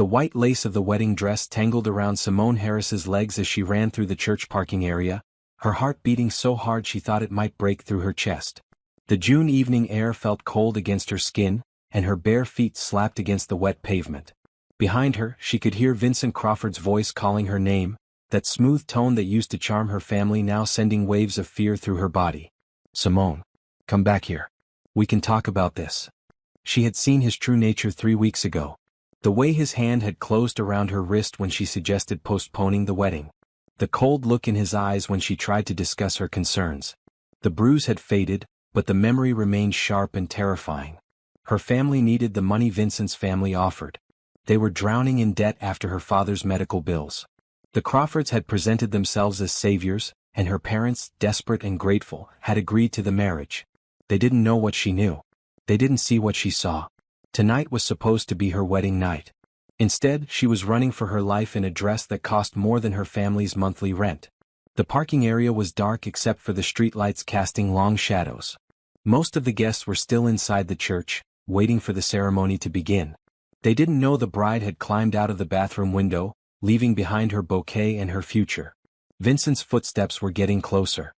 The white lace of the wedding dress tangled around Simone Harris's legs as she ran through the church parking area, her heart beating so hard she thought it might break through her chest. The June evening air felt cold against her skin, and her bare feet slapped against the wet pavement. Behind her, she could hear Vincent Crawford's voice calling her name, that smooth tone that used to charm her family now sending waves of fear through her body. "Simone, come back here. We can talk about this." She had seen his true nature 3 weeks ago. The way his hand had closed around her wrist when she suggested postponing the wedding. The cold look in his eyes when she tried to discuss her concerns. The bruise had faded, but the memory remained sharp and terrifying. Her family needed the money Vincent's family offered. They were drowning in debt after her father's medical bills. The Crawfords had presented themselves as saviors, and her parents, desperate and grateful, had agreed to the marriage. They didn't know what she knew. They didn't see what she saw. Tonight was supposed to be her wedding night. Instead, she was running for her life in a dress that cost more than her family's monthly rent. The parking area was dark except for the streetlights casting long shadows. Most of the guests were still inside the church, waiting for the ceremony to begin. They didn't know the bride had climbed out of the bathroom window, leaving behind her bouquet and her future. Vincent's footsteps were getting closer.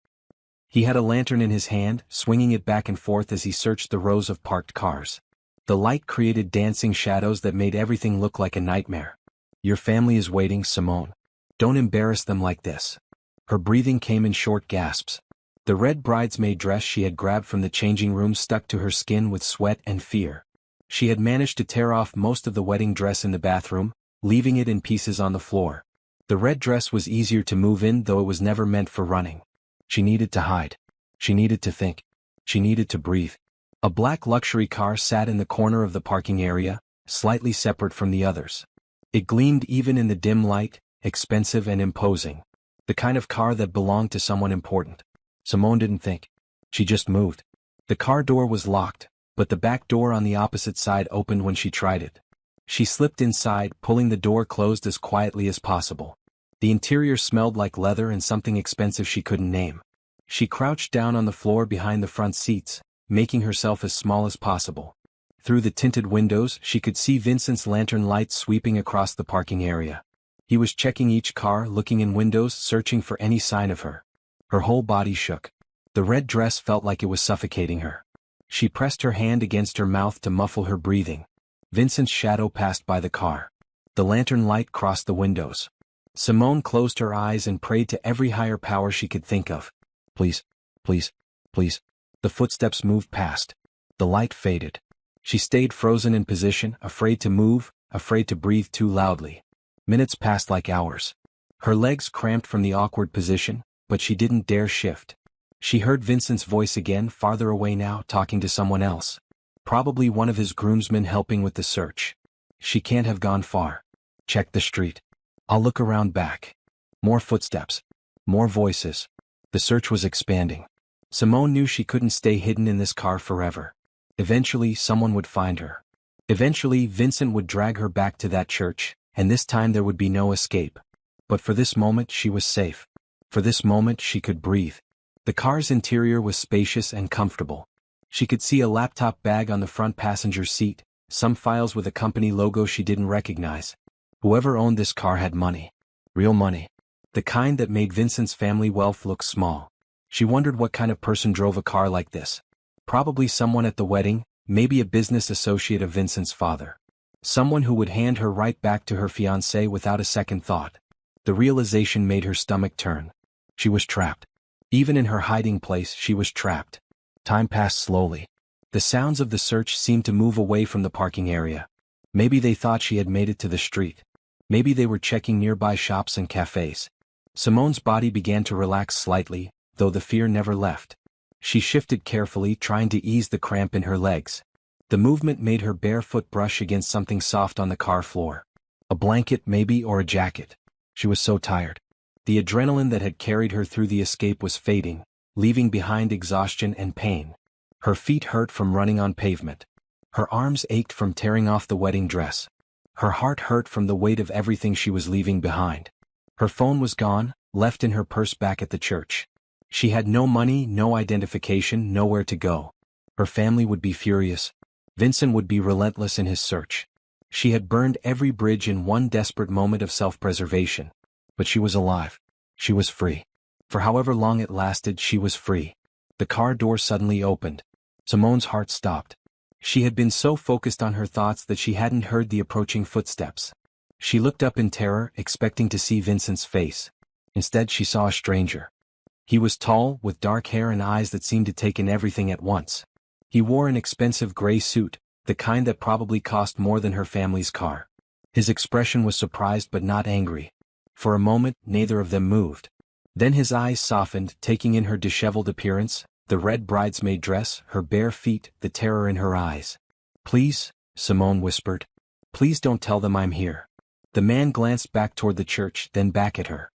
He had a lantern in his hand, swinging it back and forth as he searched the rows of parked cars. The light created dancing shadows that made everything look like a nightmare. "Your family is waiting, Simone. Don't embarrass them like this." Her breathing came in short gasps. The red bridesmaid dress she had grabbed from the changing room stuck to her skin with sweat and fear. She had managed to tear off most of the wedding dress in the bathroom, leaving it in pieces on the floor. The red dress was easier to move in, though it was never meant for running. She needed to hide. She needed to think. She needed to breathe. A black luxury car sat in the corner of the parking area, slightly separate from the others. It gleamed even in the dim light, expensive and imposing. The kind of car that belonged to someone important. Simone didn't think. She just moved. The car door was locked, but the back door on the opposite side opened when she tried it. She slipped inside, pulling the door closed as quietly as possible. The interior smelled like leather and something expensive she couldn't name. She crouched down on the floor behind the front seats, making herself as small as possible. Through the tinted windows, she could see Vincent's lantern light sweeping across the parking area. He was checking each car, looking in windows, searching for any sign of her. Her whole body shook. The red dress felt like it was suffocating her. She pressed her hand against her mouth to muffle her breathing. Vincent's shadow passed by the car. The lantern light crossed the windows. Simone closed her eyes and prayed to every higher power she could think of. "Please, please, please." The footsteps moved past. The light faded. She stayed frozen in position, afraid to move, afraid to breathe too loudly. Minutes passed like hours. Her legs cramped from the awkward position, but she didn't dare shift. She heard Vincent's voice again, farther away now, talking to someone else. Probably one of his groomsmen helping with the search. She can't have gone far. Check the street. I'll look around back. More footsteps. More voices. The search was expanding. Simone knew she couldn't stay hidden in this car forever. Eventually, someone would find her. Eventually, Vincent would drag her back to that church, and this time there would be no escape. But for this moment, she was safe. For this moment, she could breathe. The car's interior was spacious and comfortable. She could see a laptop bag on the front passenger seat, some files with a company logo she didn't recognize. Whoever owned this car had money. Real money. The kind that made Vincent's family wealth look small. She wondered what kind of person drove a car like this. Probably someone at the wedding, maybe a business associate of Vincent's father. Someone who would hand her right back to her fiancé without a second thought. The realization made her stomach turn. She was trapped. Even in her hiding place, she was trapped. Time passed slowly. The sounds of the search seemed to move away from the parking area. Maybe they thought she had made it to the street. Maybe they were checking nearby shops and cafes. Simone's body began to relax slightly, though the fear never left. She shifted carefully, trying to ease the cramp in her legs. The movement made her bare foot brush against something soft on the car floor. A blanket maybe, or a jacket. She was so tired. The adrenaline that had carried her through the escape was fading, leaving behind exhaustion and pain. Her feet hurt from running on pavement. Her arms ached from tearing off the wedding dress. Her heart hurt from the weight of everything she was leaving behind. Her phone was gone, left in her purse back at the church. She had no money, no identification, nowhere to go. Her family would be furious. Vincent would be relentless in his search. She had burned every bridge in one desperate moment of self-preservation. But she was alive. She was free. For however long it lasted, she was free. The car door suddenly opened. Simone's heart stopped. She had been so focused on her thoughts that she hadn't heard the approaching footsteps. She looked up in terror, expecting to see Vincent's face. Instead, she saw a stranger. He was tall, with dark hair and eyes that seemed to take in everything at once. He wore an expensive gray suit, the kind that probably cost more than her family's car. His expression was surprised but not angry. For a moment, neither of them moved. Then his eyes softened, taking in her disheveled appearance, the red bridesmaid dress, her bare feet, the terror in her eyes. "Please," Simone whispered. "Please don't tell them I'm here." The man glanced back toward the church, then back at her.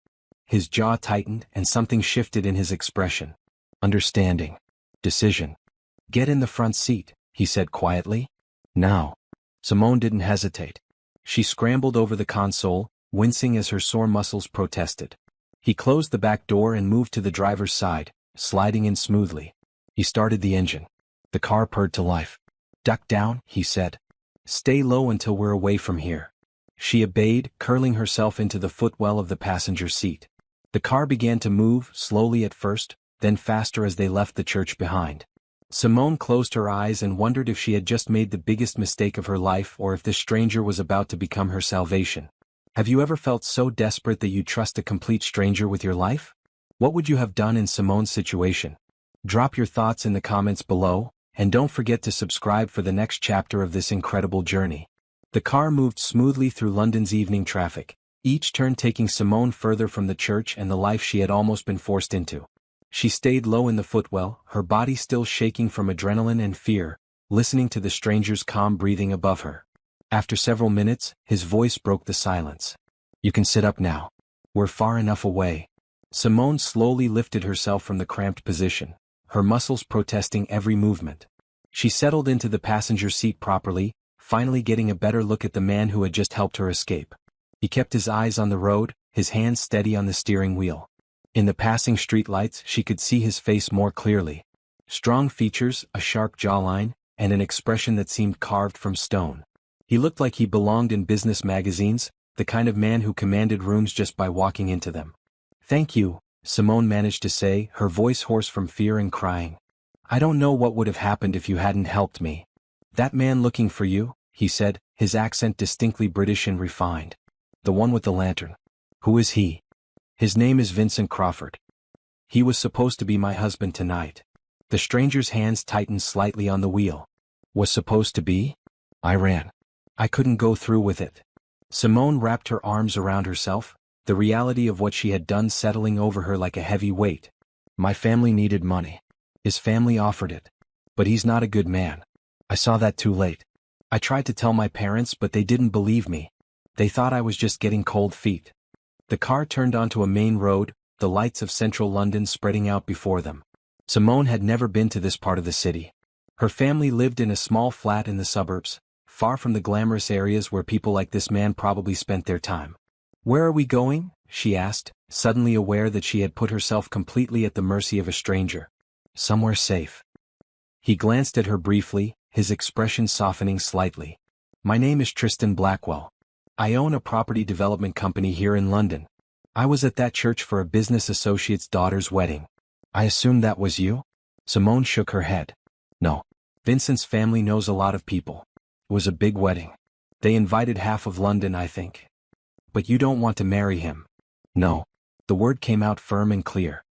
His jaw tightened, and something shifted in his expression. Understanding. Decision. "Get in the front seat," he said quietly. "Now." Simone didn't hesitate. She scrambled over the console, wincing as her sore muscles protested. He closed the back door and moved to the driver's side, sliding in smoothly. He started the engine. The car purred to life. "Duck down," he said. "Stay low until we're away from here." She obeyed, curling herself into the footwell of the passenger seat. The car began to move, slowly at first, then faster as they left the church behind. Simone closed her eyes and wondered if she had just made the biggest mistake of her life or if this stranger was about to become her salvation. Have you ever felt so desperate that you trust a complete stranger with your life? What would you have done in Simone's situation? Drop your thoughts in the comments below, and don't forget to subscribe for the next chapter of this incredible journey. The car moved smoothly through London's evening traffic, each turn taking Simone further from the church and the life she had almost been forced into. She stayed low in the footwell, her body still shaking from adrenaline and fear, listening to the stranger's calm breathing above her. After several minutes, his voice broke the silence. "You can sit up now. We're far enough away." Simone slowly lifted herself from the cramped position, her muscles protesting every movement. She settled into the passenger seat properly, finally getting a better look at the man who had just helped her escape. He kept his eyes on the road, his hands steady on the steering wheel. In the passing streetlights, she could see his face more clearly. Strong features, a sharp jawline, and an expression that seemed carved from stone. He looked like he belonged in business magazines, the kind of man who commanded rooms just by walking into them. "Thank you," Simone managed to say, her voice hoarse from fear and crying. "I don't know what would have happened if you hadn't helped me." "That man looking for you," he said, his accent distinctly British and refined. "The one with the lantern. Who is he?" "His name is Vincent Crawford. He was supposed to be my husband tonight." The stranger's hands tightened slightly on the wheel. "Was supposed to be?" "I ran. I couldn't go through with it." Simone wrapped her arms around herself, the reality of what she had done settling over her like a heavy weight. "My family needed money. His family offered it. But he's not a good man. I saw that too late. I tried to tell my parents, but they didn't believe me. They thought I was just getting cold feet." The car turned onto a main road, the lights of central London spreading out before them. Simone had never been to this part of the city. Her family lived in a small flat in the suburbs, far from the glamorous areas where people like this man probably spent their time. "Where are we going?" she asked, suddenly aware that she had put herself completely at the mercy of a stranger. "Somewhere safe." He glanced at her briefly, his expression softening slightly. "My name is Tristan Blackwell. I own a property development company here in London. I was at that church for a business associate's daughter's wedding." "I assumed that was you?" Simone shook her head. "No. Vincent's family knows a lot of people. It was a big wedding. They invited half of London, I think." "But you don't want to marry him?" "No." The word came out firm and clear.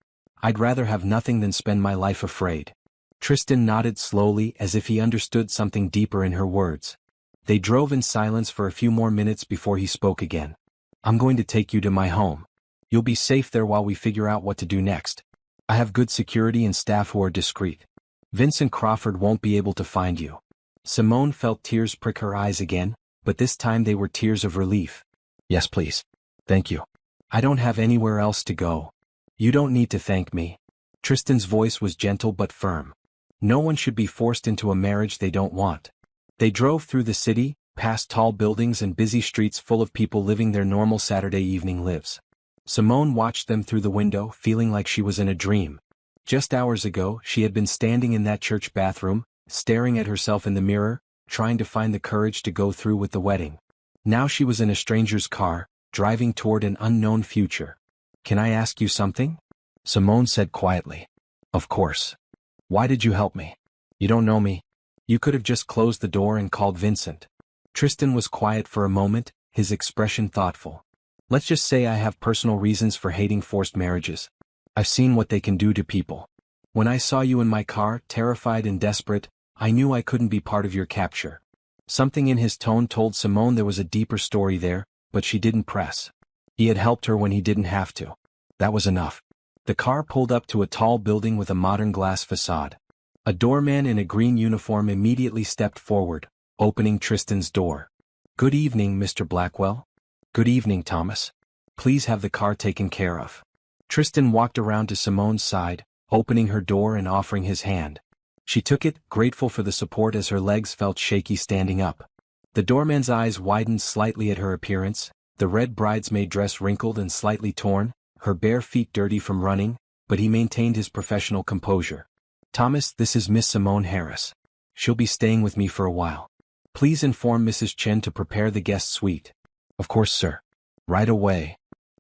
"I'd rather have nothing than spend my life afraid." Tristan nodded slowly as if he understood something deeper in her words. They drove in silence for a few more minutes before he spoke again. "I'm going to take you to my home. You'll be safe there while we figure out what to do next. I have good security and staff who are discreet. Vincent Crawford won't be able to find you." Simone felt tears prick her eyes again, but this time they were tears of relief. "Yes, please. Thank you. I don't have anywhere else to go." "You don't need to thank me." Tristan's voice was gentle but firm. No one should be forced into a marriage they don't want. They drove through the city, past tall buildings and busy streets full of people living their normal Saturday evening lives. Simone watched them through the window, feeling like she was in a dream. Just hours ago, she had been standing in that church bathroom, staring at herself in the mirror, trying to find the courage to go through with the wedding. Now she was in a stranger's car, driving toward an unknown future. "Can I ask you something?" Simone said quietly. "Of course. Why did you help me? You don't know me. You could have just closed the door and called Vincent." Tristan was quiet for a moment, his expression thoughtful. "Let's just say I have personal reasons for hating forced marriages. I've seen what they can do to people. When I saw you in my car, terrified and desperate, I knew I couldn't be part of your capture." Something in his tone told Simone there was a deeper story there, but she didn't press. He had helped her when he didn't have to. That was enough. The car pulled up to a tall building with a modern glass facade. A doorman in a green uniform immediately stepped forward, opening Tristan's door. "Good evening, Mr. Blackwell." "Good evening, Thomas. Please have the car taken care of." Tristan walked around to Simone's side, opening her door and offering his hand. She took it, grateful for the support as her legs felt shaky standing up. The doorman's eyes widened slightly at her appearance, the red bridesmaid dress wrinkled and slightly torn, her bare feet dirty from running, but he maintained his professional composure. "Thomas, this is Miss Simone Harris. She'll be staying with me for a while. Please inform Mrs. Chen to prepare the guest suite." "Of course, sir. Right away."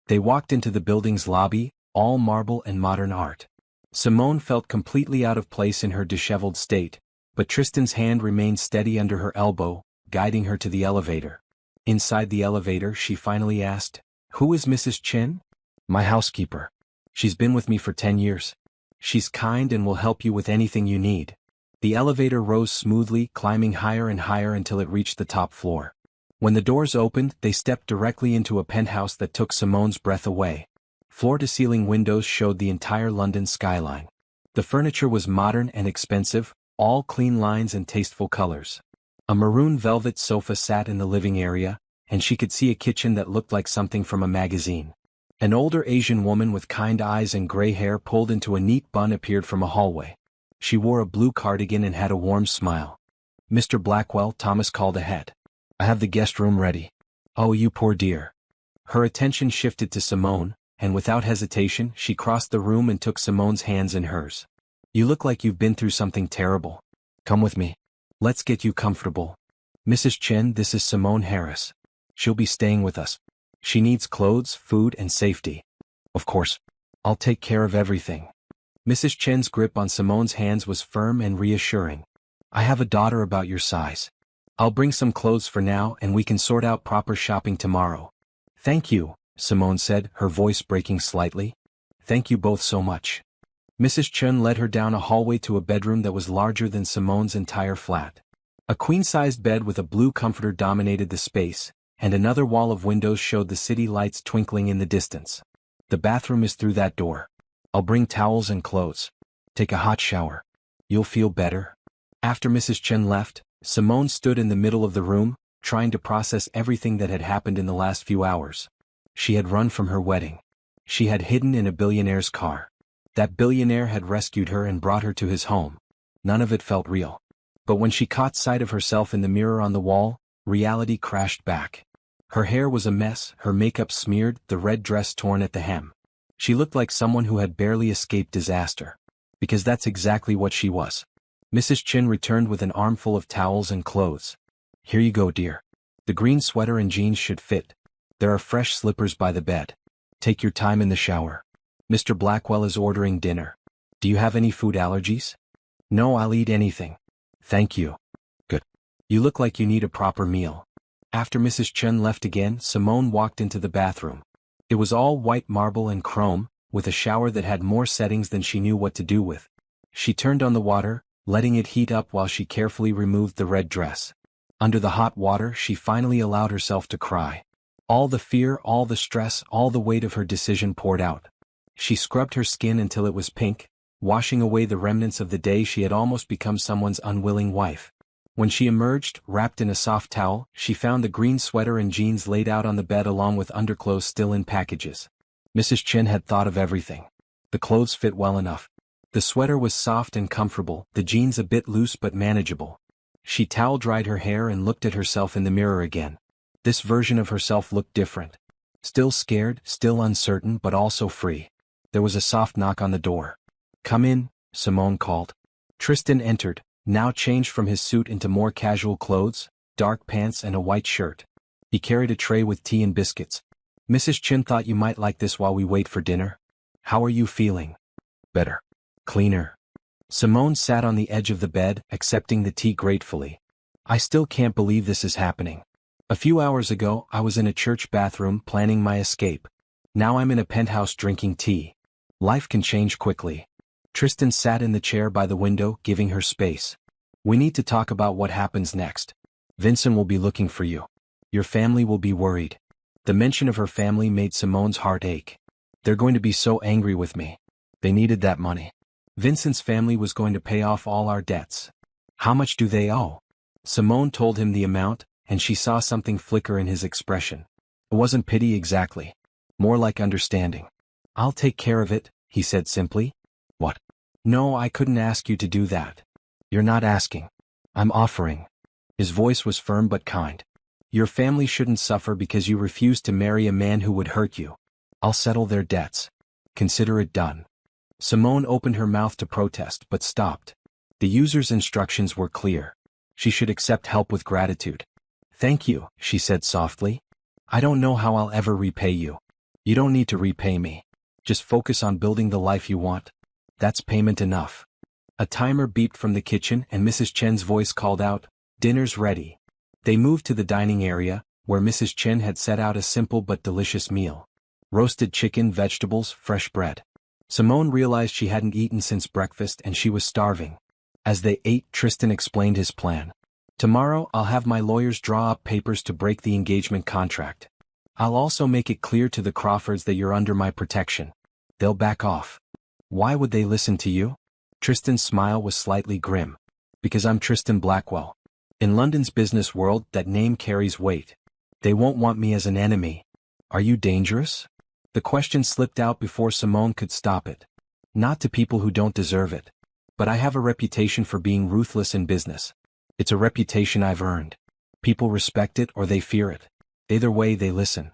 They walked into the building's lobby, all marble and modern art. Simone felt completely out of place in her disheveled state, but Tristan's hand remained steady under her elbow, guiding her to the elevator. Inside the elevator she finally asked, "Who is Mrs. Chen?" "My housekeeper. She's been with me for 10 years. She's kind and will help you with anything you need." The elevator rose smoothly, climbing higher and higher until it reached the top floor. When the doors opened, they stepped directly into a penthouse that took Simone's breath away. Floor-to-ceiling windows showed the entire London skyline. The furniture was modern and expensive, all clean lines and tasteful colors. A maroon velvet sofa sat in the living area, and she could see a kitchen that looked like something from a magazine. An older Asian woman with kind eyes and gray hair pulled into a neat bun appeared from a hallway. She wore a blue cardigan and had a warm smile. "Mr. Blackwell," Thomas called ahead. "I have the guest room ready." "Oh, you poor dear." Her attention shifted to Simone, and without hesitation she crossed the room and took Simone's hands in hers. "You look like you've been through something terrible. Come with me. Let's get you comfortable. Mrs. Chen, this is Simone Harris. She'll be staying with us. She needs clothes, food, and safety." "Of course. I'll take care of everything." Mrs. Chen's grip on Simone's hands was firm and reassuring. "I have a daughter about your size. I'll bring some clothes for now and we can sort out proper shopping tomorrow." "Thank you," Simone said, her voice breaking slightly. "Thank you both so much." Mrs. Chen led her down a hallway to a bedroom that was larger than Simone's entire flat. A queen-sized bed with a blue comforter dominated the space, and another wall of windows showed the city lights twinkling in the distance. "The bathroom is through that door. I'll bring towels and clothes. Take a hot shower. You'll feel better." After Mrs. Chen left, Simone stood in the middle of the room, trying to process everything that had happened in the last few hours. She had run from her wedding. She had hidden in a billionaire's car. That billionaire had rescued her and brought her to his home. None of it felt real. But when she caught sight of herself in the mirror on the wall, reality crashed back. Her hair was a mess, her makeup smeared, the red dress torn at the hem. She looked like someone who had barely escaped disaster. Because that's exactly what she was. Mrs. Chen returned with an armful of towels and clothes. "Here you go, dear. The green sweater and jeans should fit. There are fresh slippers by the bed. Take your time in the shower. Mr. Blackwell is ordering dinner. Do you have any food allergies?" "No, I'll eat anything. Thank you." "Good. You look like you need a proper meal." After Mrs. Chen left again, Simone walked into the bathroom. It was all white marble and chrome, with a shower that had more settings than she knew what to do with. She turned on the water, letting it heat up while she carefully removed the red dress. Under the hot water, she finally allowed herself to cry. All the fear, all the stress, all the weight of her decision poured out. She scrubbed her skin until it was pink, washing away the remnants of the day she had almost become someone's unwilling wife. When she emerged, wrapped in a soft towel, she found the green sweater and jeans laid out on the bed along with underclothes still in packages. Mrs. Chen had thought of everything. The clothes fit well enough. The sweater was soft and comfortable, the jeans a bit loose but manageable. She towel-dried her hair and looked at herself in the mirror again. This version of herself looked different. Still scared, still uncertain, but also free. There was a soft knock on the door. "Come in," Simone called. Tristan entered, now changed from his suit into more casual clothes, dark pants and a white shirt. He carried a tray with tea and biscuits. Mrs. Chin thought you might like this while we wait for dinner. How are you feeling? Better. Cleaner. Simone sat on the edge of the bed, accepting the tea gratefully. I still can't believe this is happening. A few hours ago, I was in a church bathroom planning my escape. Now I'm in a penthouse drinking tea. Life can change quickly. Tristan sat in the chair by the window, giving her space. We need to talk about what happens next. Vincent will be looking for you. Your family will be worried. The mention of her family made Simone's heart ache. They're going to be so angry with me. They needed that money. Vincent's family was going to pay off all our debts. How much do they owe? Simone told him the amount, and she saw something flicker in his expression. It wasn't pity exactly. More like understanding. I'll take care of it, he said simply. What? No, I couldn't ask you to do that. You're not asking. I'm offering. His voice was firm but kind. Your family shouldn't suffer because you refused to marry a man who would hurt you. I'll settle their debts. Consider it done. Simone opened her mouth to protest but stopped. The user's instructions were clear. She should accept help with gratitude. Thank you, she said softly. I don't know how I'll ever repay you. You don't need to repay me. Just focus on building the life you want. That's payment enough. A timer beeped from the kitchen and Mrs. Chen's voice called out, "Dinner's ready." They moved to the dining area, where Mrs. Chen had set out a simple but delicious meal. Roasted chicken, vegetables, fresh bread. Simone realized she hadn't eaten since breakfast and she was starving. As they ate, Tristan explained his plan. Tomorrow, I'll have my lawyers draw up papers to break the engagement contract. I'll also make it clear to the Crawfords that you're under my protection. They'll back off. Why would they listen to you? Tristan's smile was slightly grim. Because I'm Tristan Blackwell. In London's business world, that name carries weight. They won't want me as an enemy. Are you dangerous? The question slipped out before Simone could stop it. Not to people who don't deserve it. But I have a reputation for being ruthless in business. It's a reputation I've earned. People respect it or they fear it. Either way, they listen.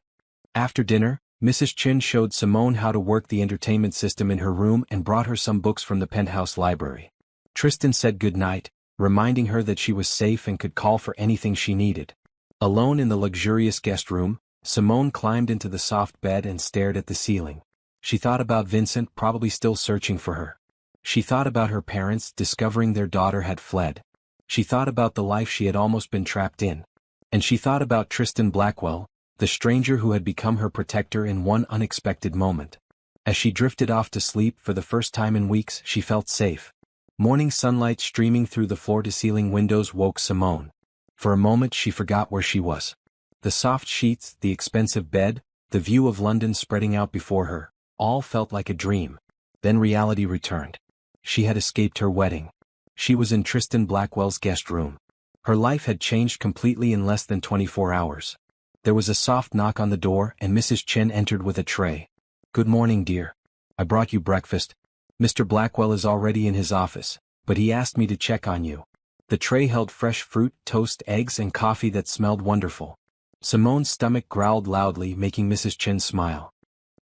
After dinner, Mrs. Chin showed Simone how to work the entertainment system in her room and brought her some books from the penthouse library. Tristan said goodnight, reminding her that she was safe and could call for anything she needed. Alone in the luxurious guest room, Simone climbed into the soft bed and stared at the ceiling. She thought about Vincent, probably still searching for her. She thought about her parents, discovering their daughter had fled. She thought about the life she had almost been trapped in. And she thought about Tristan Blackwell, the stranger who had become her protector in one unexpected moment. As she drifted off to sleep for the first time in weeks, she felt safe. Morning sunlight streaming through the floor-to-ceiling windows woke Simone. For a moment she forgot where she was. The soft sheets, the expensive bed, the view of London spreading out before her, all felt like a dream. Then reality returned. She had escaped her wedding. She was in Tristan Blackwell's guest room. Her life had changed completely in less than 24 hours. There was a soft knock on the door and Mrs. Chen entered with a tray. Good morning, dear. I brought you breakfast. Mr. Blackwell is already in his office, but he asked me to check on you. The tray held fresh fruit, toast, eggs, and coffee that smelled wonderful. Simone's stomach growled loudly, making Mrs. Chen smile.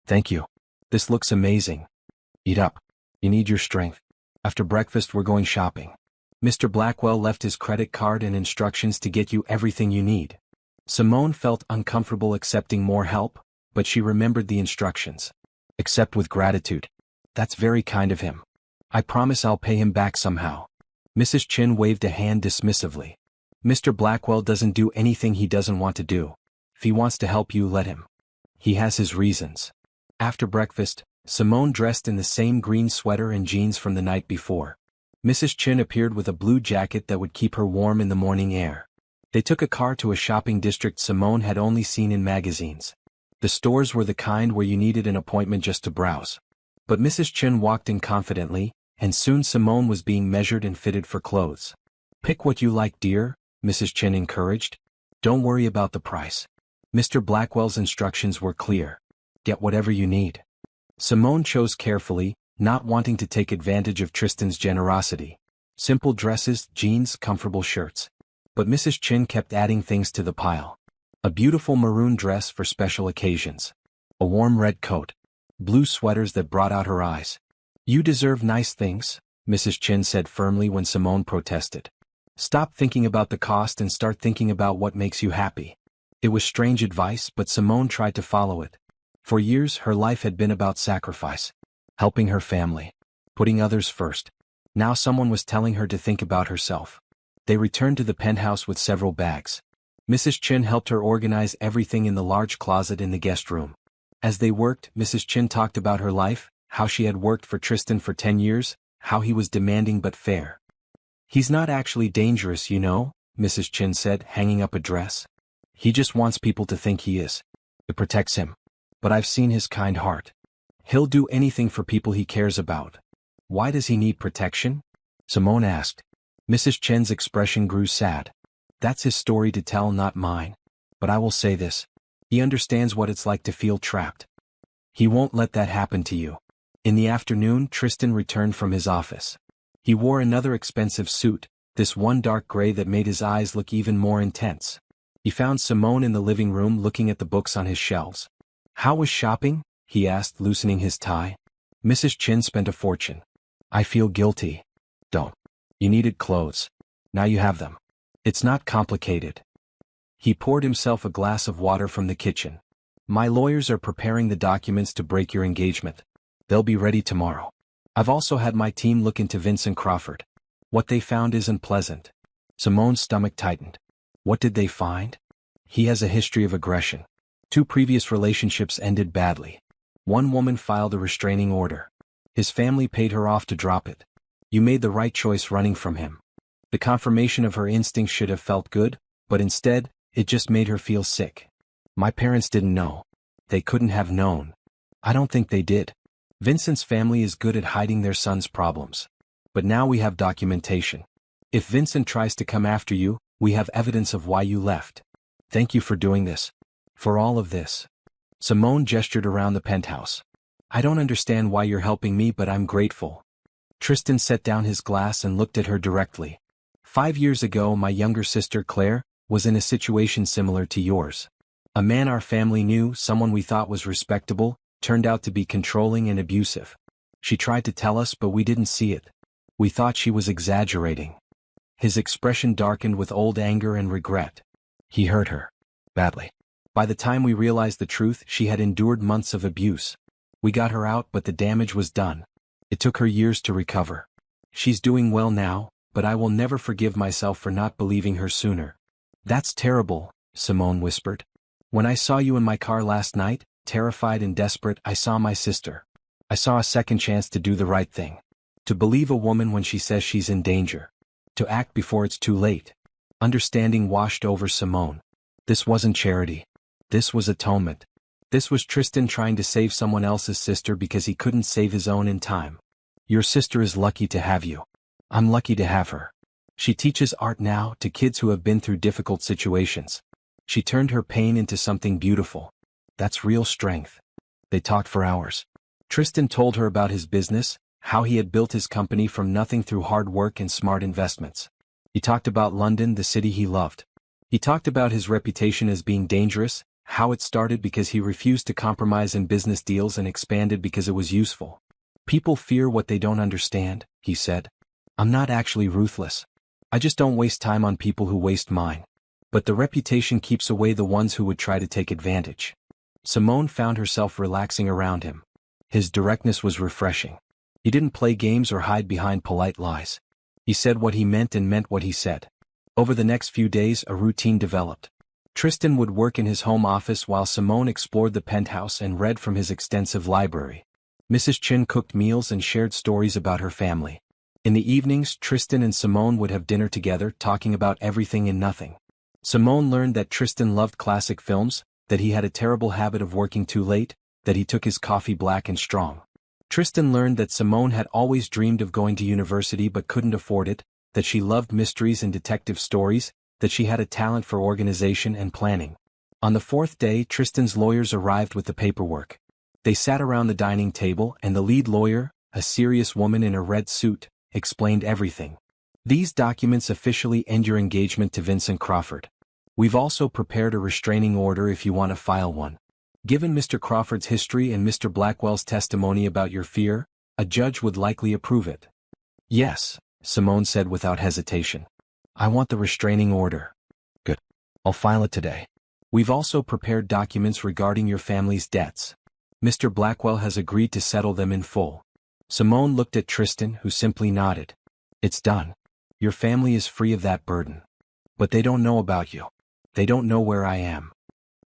Thank you. This looks amazing. Eat up. You need your strength. After breakfast we're going shopping. Mr. Blackwell left his credit card and instructions to get you everything you need. Simone felt uncomfortable accepting more help, but she remembered the instructions. Accept with gratitude. That's very kind of him. I promise I'll pay him back somehow. Mrs. Chin waved a hand dismissively. Mr. Blackwell doesn't do anything he doesn't want to do. If he wants to help you, let him. He has his reasons. After breakfast, Simone dressed in the same green sweater and jeans from the night before. Mrs. Chin appeared with a blue jacket that would keep her warm in the morning air. They took a car to a shopping district Simone had only seen in magazines. The stores were the kind where you needed an appointment just to browse. But Mrs. Chin walked in confidently, and soon Simone was being measured and fitted for clothes. Pick what you like, dear, Mrs. Chin encouraged. Don't worry about the price. Mr. Blackwell's instructions were clear. Get whatever you need. Simone chose carefully, not wanting to take advantage of Tristan's generosity. Simple dresses, jeans, comfortable shirts. But Mrs. Chin kept adding things to the pile. A beautiful maroon dress for special occasions. A warm red coat. Blue sweaters that brought out her eyes. You deserve nice things, Mrs. Chin said firmly when Simone protested. Stop thinking about the cost and start thinking about what makes you happy. It was strange advice, but Simone tried to follow it. For years her life had been about sacrifice. Helping her family. Putting others first. Now someone was telling her to think about herself. They returned to the penthouse with several bags. Mrs. Chin helped her organize everything in the large closet in the guest room. As they worked, Mrs. Chin talked about her life, how she had worked for Tristan for 10 years, how he was demanding but fair. "He's not actually dangerous, you know," Mrs. Chin said, hanging up a dress. "He just wants people to think he is. It protects him. But I've seen his kind heart. He'll do anything for people he cares about." "Why does he need protection?" Simone asked. Mrs. Chen's expression grew sad. "That's his story to tell, not mine. But I will say this. He understands what it's like to feel trapped. He won't let that happen to you." In the afternoon, Tristan returned from his office. He wore another expensive suit, this one dark gray that made his eyes look even more intense. He found Simone in the living room looking at the books on his shelves. "How was shopping?" he asked, loosening his tie. "Mrs. Chin spent a fortune. I feel guilty." "Don't. You needed clothes. Now you have them. It's not complicated." He poured himself a glass of water from the kitchen. "My lawyers are preparing the documents to break your engagement. They'll be ready tomorrow. I've also had my team look into Vincent Crawford. What they found isn't pleasant." Simone's stomach tightened. "What did they find?" "He has a history of aggression. 2 previous relationships ended badly. One woman filed a restraining order. His family paid her off to drop it. You made the right choice running from him." The confirmation of her instincts should have felt good, but instead, it just made her feel sick. "My parents didn't know. They couldn't have known." "I don't think they did. Vincent's family is good at hiding their son's problems. But now we have documentation. If Vincent tries to come after you, we have evidence of why you left. Thank you for doing this. For all of this." Simone gestured around the penthouse. "I don't understand why you're helping me, but I'm grateful." Tristan set down his glass and looked at her directly. 5 years ago, my younger sister Claire was in a situation similar to yours. A man our family knew, someone we thought was respectable, turned out to be controlling and abusive. She tried to tell us, but we didn't see it. We thought she was exaggerating." His expression darkened with old anger and regret. "He hurt her. Badly. By the time we realized the truth, she had endured months of abuse. We got her out, but the damage was done. It took her years to recover. She's doing well now, but I will never forgive myself for not believing her sooner." "That's terrible," Simone whispered. "When I saw you in my car last night, terrified and desperate, I saw my sister. I saw a second chance to do the right thing. To believe a woman when she says she's in danger. To act before it's too late." Understanding washed over Simone. This wasn't charity. This was atonement. This was Tristan trying to save someone else's sister because he couldn't save his own in time. "Your sister is lucky to have you. I'm lucky to have her. She teaches art now to kids who have been through difficult situations. She turned her pain into something beautiful. That's real strength." They talked for hours. Tristan told her about his business, how he had built his company from nothing through hard work and smart investments. He talked about London, the city he loved. He talked about his reputation as being dangerous, how it started because he refused to compromise in business deals and expanded because it was useful. "People fear what they don't understand," he said. "I'm not actually ruthless. I just don't waste time on people who waste mine. But the reputation keeps away the ones who would try to take advantage." Simone found herself relaxing around him. His directness was refreshing. He didn't play games or hide behind polite lies. He said what he meant and meant what he said. Over the next few days, a routine developed. Tristan would work in his home office while Simone explored the penthouse and read from his extensive library. Mrs. Chin cooked meals and shared stories about her family. In the evenings, Tristan and Simone would have dinner together, talking about everything and nothing. Simone learned that Tristan loved classic films, that he had a terrible habit of working too late, that he took his coffee black and strong. Tristan learned that Simone had always dreamed of going to university but couldn't afford it, that she loved mysteries and detective stories, that she had a talent for organization and planning. On the 4th day, Tristan's lawyers arrived with the paperwork. They sat around the dining table and the lead lawyer, a serious woman in a red suit, explained everything. "These documents officially end your engagement to Vincent Crawford. We've also prepared a restraining order if you want to file one. Given Mr. Crawford's history and Mr. Blackwell's testimony about your fear, a judge would likely approve it." "Yes," Simone said without hesitation. "I want the restraining order." "Good. I'll file it today." We've also prepared documents regarding your family's debts. Mr. Blackwell has agreed to settle them in full. Simone looked at Tristan, who simply nodded. It's done. Your family is free of that burden. But they don't know about you. They don't know where I am.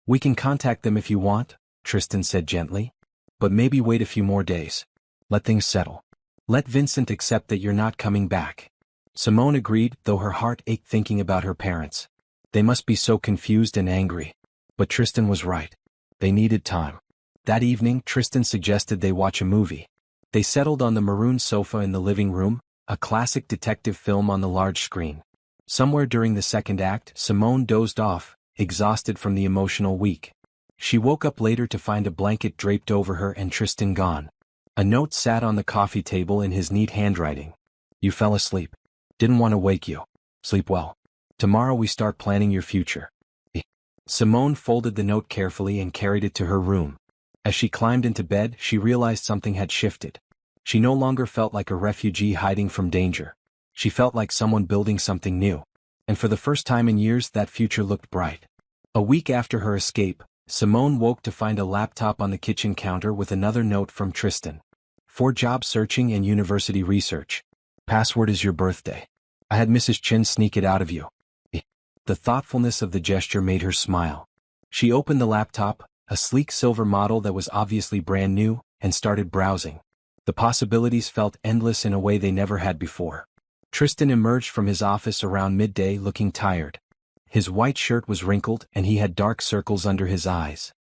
We can contact them if you want, Tristan said gently. But maybe wait a few more days. Let things settle. Let Vincent accept that you're not coming back. Simone agreed, though her heart ached thinking about her parents. They must be so confused and angry. But Tristan was right. They needed time. That evening, Tristan suggested they watch a movie. They settled on the maroon sofa in the living room, a classic detective film on the large screen. Somewhere during the second act, Simone dozed off, exhausted from the emotional week. She woke up later to find a blanket draped over her and Tristan gone. A note sat on the coffee table in his neat handwriting. You fell asleep. Didn't want to wake you. Sleep well. Tomorrow we start planning your future. Simone folded the note carefully and carried it to her room. As she climbed into bed, she realized something had shifted. She no longer felt like a refugee hiding from danger. She felt like someone building something new. And for the first time in years, that future looked bright. A week after her escape, Simone woke to find a laptop on the kitchen counter with another note from Tristan. For job searching and university research. Password is your birthday. I had Mrs. Chin sneak it out of you. The thoughtfulness of the gesture made her smile. She opened the laptop, a sleek silver model that was obviously brand new, and started browsing. The possibilities felt endless in a way they never had before. Tristan emerged from his office around midday looking tired. His white shirt was wrinkled and he had dark circles under his eyes.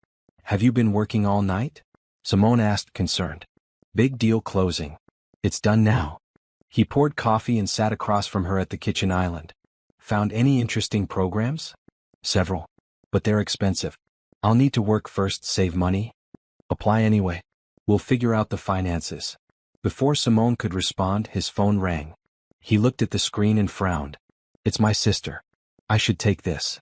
Have you been working all night? Simone asked, concerned. Big deal closing. It's done now. He poured coffee and sat across from her at the kitchen island. Found any interesting programs? Several. But they're expensive. I'll need to work first, save money. Apply anyway. We'll figure out the finances. Before Simone could respond, his phone rang. He looked at the screen and frowned. It's my sister. I should take this.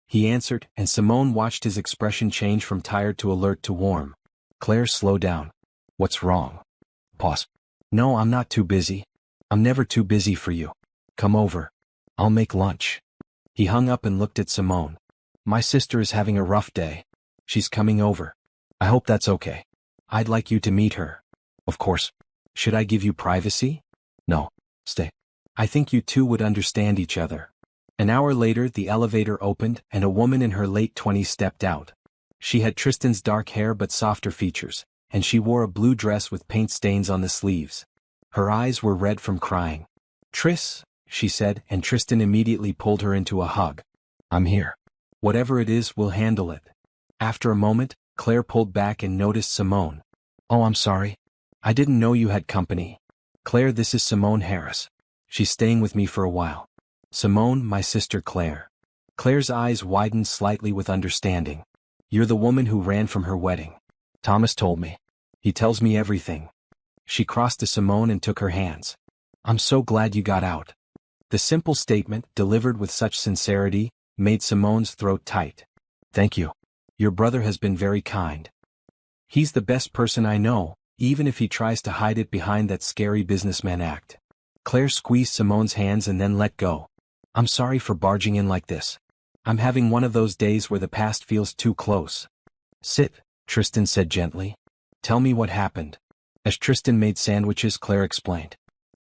He answered, and Simone watched his expression change from tired to alert to warm. Claire, slow down. What's wrong? Pause. No, I'm not too busy. I'm never too busy for you. Come over. I'll make lunch. He hung up and looked at Simone. My sister is having a rough day. She's coming over. I hope that's okay. I'd like you to meet her. Of course. Should I give you privacy? No. Stay. I think you two would understand each other. An hour later, the elevator opened and a woman in her late 20s stepped out. She had Tristan's dark hair but softer features, and she wore a blue dress with paint stains on the sleeves. Her eyes were red from crying. Tris, she said, and Tristan immediately pulled her into a hug. I'm here. Whatever it is, we'll handle it. After a moment, Claire pulled back and noticed Simone. Oh, I'm sorry. I didn't know you had company. Claire, this is Simone Harris. She's staying with me for a while. Simone, my sister Claire. Claire's eyes widened slightly with understanding. You're the woman who ran from her wedding. Thomas told me. He tells me everything. She crossed to Simone and took her hands. I'm so glad you got out. The simple statement, delivered with such sincerity, made Simone's throat tight. Thank you. Your brother has been very kind. He's the best person I know, even if he tries to hide it behind that scary businessman act. Claire squeezed Simone's hands and then let go. I'm sorry for barging in like this. I'm having one of those days where the past feels too close. Sit, Tristan said gently. Tell me what happened. As Tristan made sandwiches, Claire explained.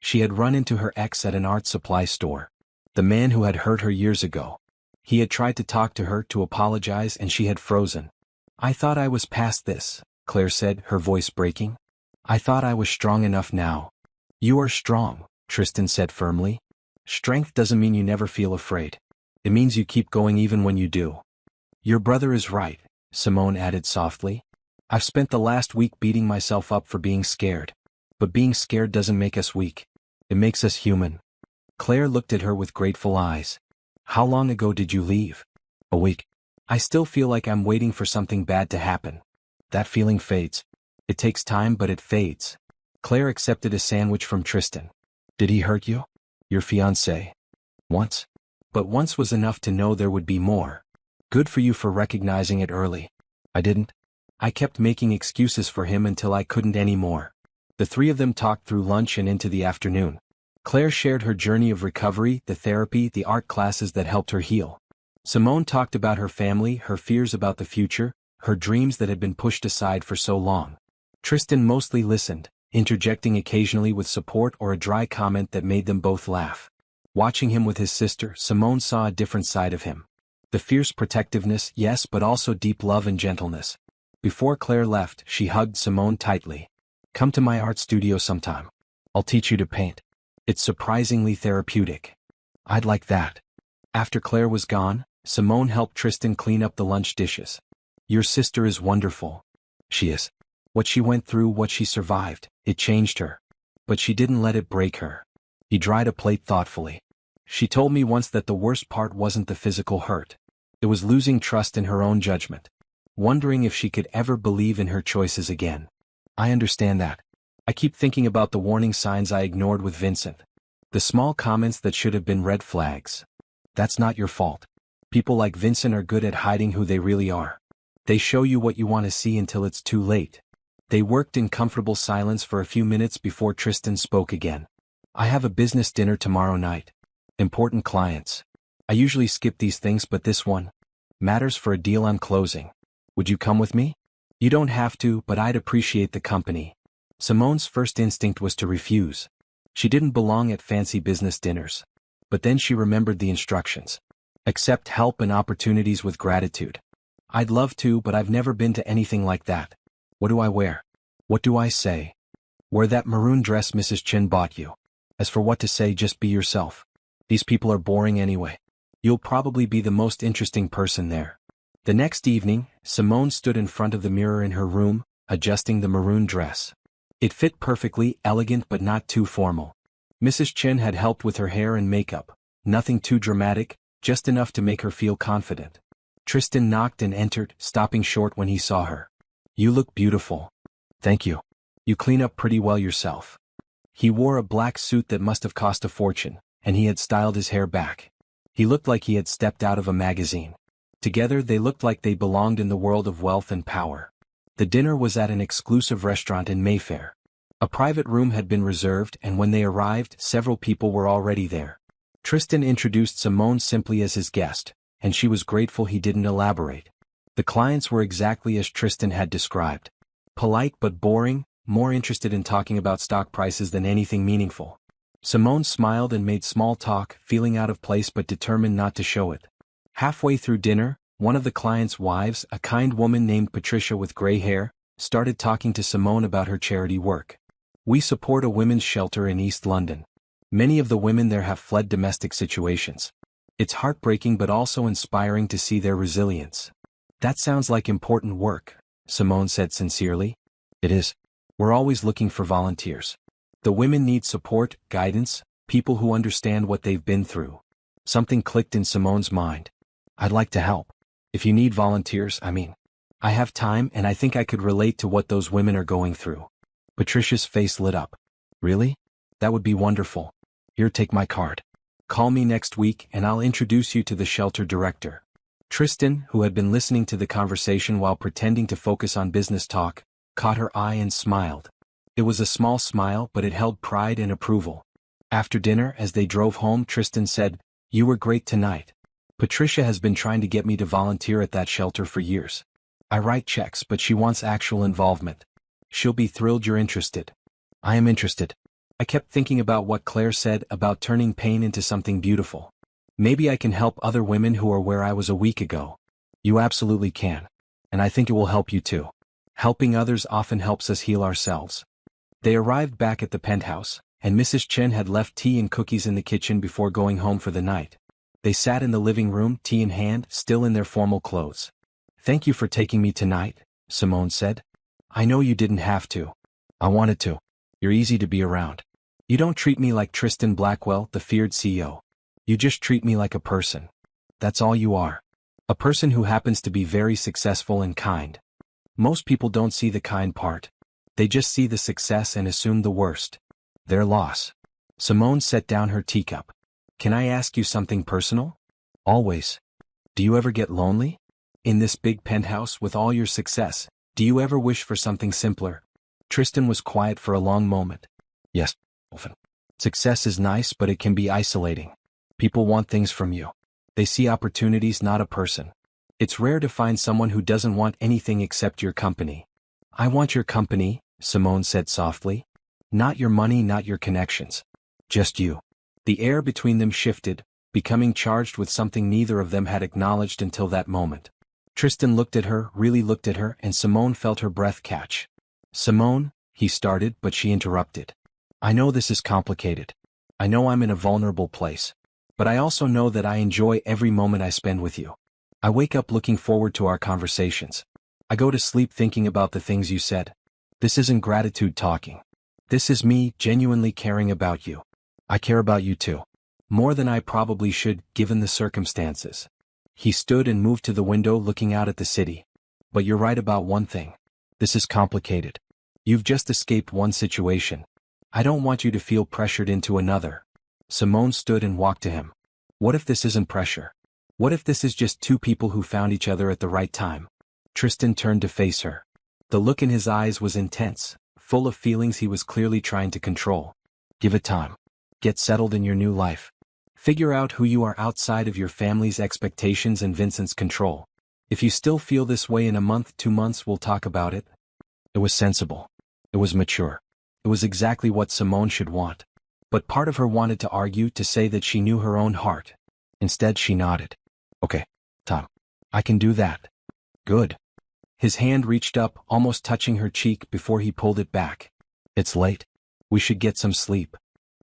She had run into her ex at an art supply store. The man who had hurt her years ago. He had tried to talk to her to apologize and she had frozen. I thought I was past this, Claire said, her voice breaking. I thought I was strong enough now. You are strong, Tristan said firmly. Strength doesn't mean you never feel afraid. It means you keep going even when you do. Your brother is right, Simone added softly. I've spent the last week beating myself up for being scared. But being scared doesn't make us weak. It makes us human. Claire looked at her with grateful eyes. How long ago did you leave? A week. I still feel like I'm waiting for something bad to happen. That feeling fades. It takes time, but it fades. Claire accepted a sandwich from Tristan. Did he hurt you? Your fiancé? Once? But once was enough to know there would be more. Good for you for recognizing it early. I didn't. I kept making excuses for him until I couldn't anymore. The three of them talked through lunch and into the afternoon. Claire shared her journey of recovery, the therapy, the art classes that helped her heal. Simone talked about her family, her fears about the future, her dreams that had been pushed aside for so long. Tristan mostly listened, interjecting occasionally with support or a dry comment that made them both laugh. Watching him with his sister, Simone saw a different side of him. The fierce protectiveness, yes, but also deep love and gentleness. Before Claire left, she hugged Simone tightly. "Come to my art studio sometime. I'll teach you to paint. It's surprisingly therapeutic." "I'd like that." After Claire was gone, Simone helped Tristan clean up the lunch dishes. "Your sister is wonderful." "She is. What she went through, what she survived, it changed her. But she didn't let it break her." He dried a plate thoughtfully. "She told me once that the worst part wasn't the physical hurt. It was losing trust in her own judgment. Wondering if she could ever believe in her choices again." "I understand that. I keep thinking about the warning signs I ignored with Vincent. The small comments that should have been red flags. That's not your fault. People like Vincent are good at hiding who they really are. They show you what you want to see until it's too late." They worked in comfortable silence for a few minutes before Tristan spoke again. "I have a business dinner tomorrow night. Important clients. I usually skip these things, but this one matters for a deal I'm closing. Would you come with me?" "You don't have to, but I'd appreciate the company." Simone's first instinct was to refuse. She didn't belong at fancy business dinners. But then she remembered the instructions. "Accept help and opportunities with gratitude." "I'd love to, but I've never been to anything like that. What do I wear? What do I say?" "Wear that maroon dress Mrs. Chin bought you. As for what to say, just be yourself. These people are boring anyway. You'll probably be the most interesting person there." The next evening, Simone stood in front of the mirror in her room, adjusting the maroon dress. It fit perfectly, elegant but not too formal. Mrs. Chin had helped with her hair and makeup, nothing too dramatic, just enough to make her feel confident. Tristan knocked and entered, stopping short when he saw her. "You look beautiful." "Thank you. You clean up pretty well yourself." He wore a black suit that must have cost a fortune, and he had styled his hair back. He looked like he had stepped out of a magazine. Together they looked like they belonged in the world of wealth and power. The dinner was at an exclusive restaurant in Mayfair. A private room had been reserved, and when they arrived, several people were already there. Tristan introduced Simone simply as his guest, and she was grateful he didn't elaborate. The clients were exactly as Tristan had described. Polite but boring, more interested in talking about stock prices than anything meaningful. Simone smiled and made small talk, feeling out of place but determined not to show it. Halfway through dinner, one of the client's wives, a kind woman named Patricia with gray hair, started talking to Simone about her charity work. "We support a women's shelter in East London. Many of the women there have fled domestic situations. It's heartbreaking but also inspiring to see their resilience." "That sounds like important work," Simone said sincerely. "It is. We're always looking for volunteers. The women need support, guidance, people who understand what they've been through." Something clicked in Simone's mind. "I'd like to help. If you need volunteers, I have time and I think I could relate to what those women are going through." Patricia's face lit up. "Really? That would be wonderful. Here, take my card. Call me next week and I'll introduce you to the shelter director." Tristan, who had been listening to the conversation while pretending to focus on business talk, caught her eye and smiled. It was a small smile, but it held pride and approval. After dinner, as they drove home, Tristan said, "You were great tonight. Patricia has been trying to get me to volunteer at that shelter for years. I write checks, but she wants actual involvement. She'll be thrilled you're interested." "I am interested. I kept thinking about what Claire said about turning pain into something beautiful. Maybe I can help other women who are where I was a week ago." "You absolutely can. And I think it will help you too. Helping others often helps us heal ourselves." They arrived back at the penthouse, and Mrs. Chen had left tea and cookies in the kitchen before going home for the night. They sat in the living room, tea in hand, still in their formal clothes. "Thank you for taking me tonight," Simone said. "I know you didn't have to. I wanted to. You're easy to be around. You don't treat me like Tristan Blackwell, the feared CEO. You just treat me like a person. That's all you are. A person who happens to be very successful and kind. Most people don't see the kind part. They just see the success and assume the worst. Their loss." Simone set down her teacup. "Can I ask you something personal?" "Always. Do you ever get lonely? In this big penthouse with all your success, do you ever wish for something simpler?" Tristan was quiet for a long moment. "Yes, often. Success is nice, but it can be isolating. People want things from you. They see opportunities, not a person. It's rare to find someone who doesn't want anything except your company. I want your company, Simone said softly. Not your money, not your connections. Just you. The air between them shifted, becoming charged with something neither of them had acknowledged until that moment. Tristan looked at her, really looked at her, and Simone felt her breath catch. Simone, he started, but she interrupted. I know this is complicated. I know I'm in a vulnerable place. But I also know that I enjoy every moment I spend with you. I wake up looking forward to our conversations. I go to sleep thinking about the things you said. This isn't gratitude talking. This is me genuinely caring about you. I care about you too. More than I probably should, given the circumstances. He stood and moved to the window looking out at the city. But you're right about one thing. This is complicated. You've just escaped one situation. I don't want you to feel pressured into another. Simone stood and walked to him. What if this isn't pressure? What if this is just two people who found each other at the right time? Tristan turned to face her. The look in his eyes was intense, full of feelings he was clearly trying to control. Give it time. Get settled in your new life. Figure out who you are outside of your family's expectations and Vincent's control. If you still feel this way in a month, 2 months, we'll talk about it. It was sensible. It was mature. It was exactly what Simone should want. But part of her wanted to argue, to say that she knew her own heart. Instead she nodded. Okay, Tom. I can do that. Good. His hand reached up, almost touching her cheek before he pulled it back. It's late. We should get some sleep.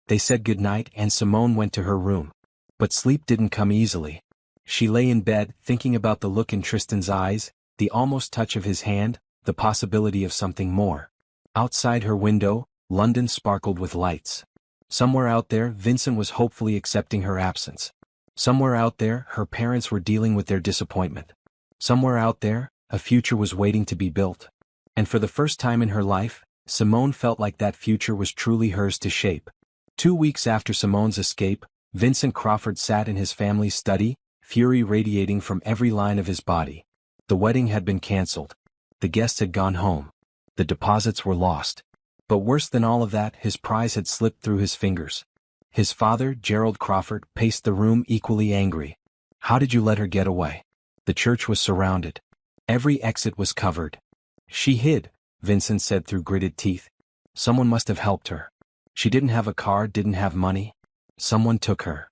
They said goodnight and Simone went to her room. But sleep didn't come easily. She lay in bed, thinking about the look in Tristan's eyes, the almost touch of his hand, the possibility of something more. Outside her window, London sparkled with lights. Somewhere out there, Vincent was hopefully accepting her absence. Somewhere out there, her parents were dealing with their disappointment. Somewhere out there, a future was waiting to be built. And for the first time in her life, Simone felt like that future was truly hers to shape. 2 weeks after Simone's escape, Vincent Crawford sat in his family's study, fury radiating from every line of his body. The wedding had been cancelled. The guests had gone home. The deposits were lost. But worse than all of that, his prize had slipped through his fingers. His father, Gerald Crawford, paced the room equally angry. How did you let her get away? The church was surrounded. Every exit was covered. She hid, Vincent said through gritted teeth. Someone must have helped her. She didn't have a car, didn't have money. Someone took her.